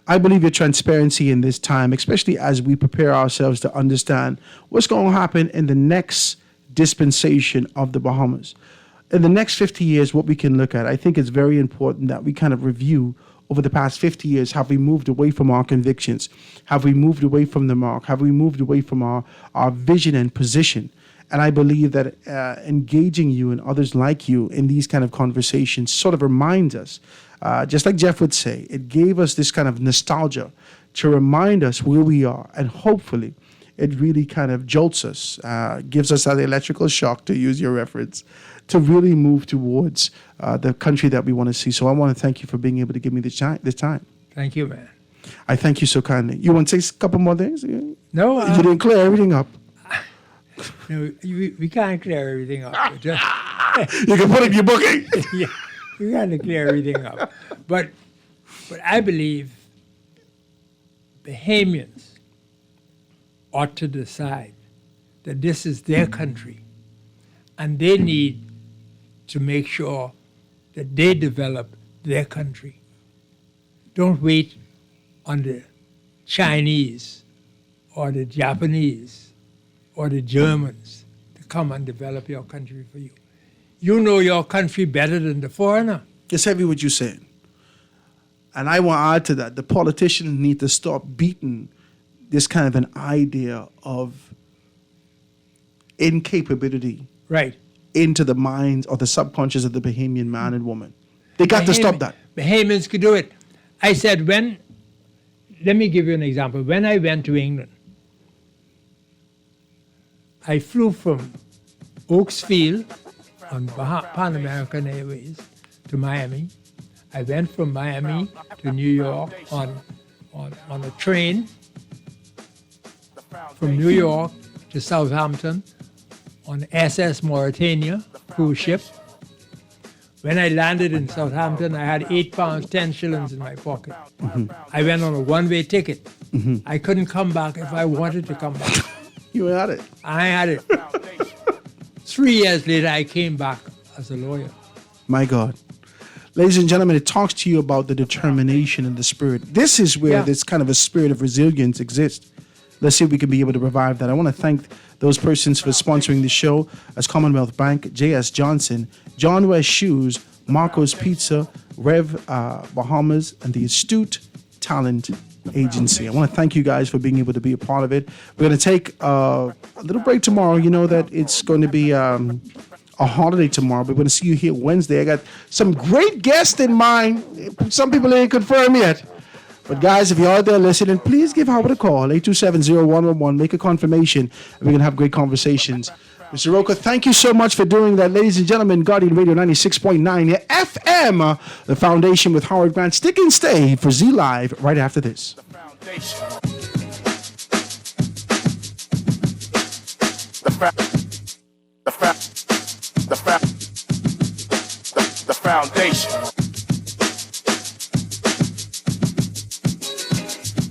I believe your transparency in this time, especially as we prepare ourselves to understand what's going to happen in the next dispensation of the Bahamas. In the next 50 years, what we can look at, I think it's very important that we kind of review over the past 50 years, have we moved away from our convictions? Have we moved away from the mark? Have we moved away from our vision and position? And I believe that engaging you and others like you in these kind of conversations sort of reminds us, just like Jeff would say, it gave us this kind of nostalgia to remind us where we are. And hopefully it really kind of jolts us, gives us that electrical shock, to use your reference, to really move towards the country that we want to see. So I want to thank you for being able to give me this time. Thank you, man. I thank you so kindly. You want to say a couple more things? No. You didn't clear everything up. No, we can't clear everything up. Just you can put in your booking. Yeah, we can't clear everything up. But I believe Bahamians ought to decide that this is their country, and they need to make sure that they develop their country. Don't wait on the Chinese or the Japanese or the Germans to come and develop your country for you. You know your country better than the foreigner. It's heavy what you're saying. And I want to add to that, the politicians need to stop beating this kind of an idea of incapability into the minds or the subconscious of the Bahamian man and woman. They got to stop that. Bahamians could do it. I said let me give you an example. When I went to England, I flew from Oaksfield on Pan American Airways to Miami. I went from Miami to New York on a train, from New York to Southampton on SS Mauritania cruise ship. When I landed in Southampton, I had £8, 10 shillings in my pocket. Mm-hmm. I went on a one-way ticket. Mm-hmm. I couldn't come back if I wanted to come back. You had it. I had it. 3 years later, I came back as a lawyer. My God. Ladies and gentlemen, it talks to you about the determination and the spirit. This is where this kind of a spirit of resilience exists. let's see if we can be able to revive that. I want to thank those persons for sponsoring the show as Commonwealth Bank, J.S. Johnson, John West Shoes, Marco's Pizza, Rev Bahamas, and the Astute Talent Agency. I want to thank you guys for being able to be a part of it. We're going to take a little break tomorrow. You know that it's going to be a holiday tomorrow. We're going to see you here Wednesday. I got some great guests in mind. Some people ain't confirmed yet. But guys, if you're out there listening, please give Howard a call, 827-0111. Make a confirmation, and we're going to have great conversations. Mr. Rocha, thank you so much for doing that. Ladies and gentlemen, Guardian Radio 96.9 FM, the Foundation with Howard Grant. Stick and stay for Z Live right after this. The foundation.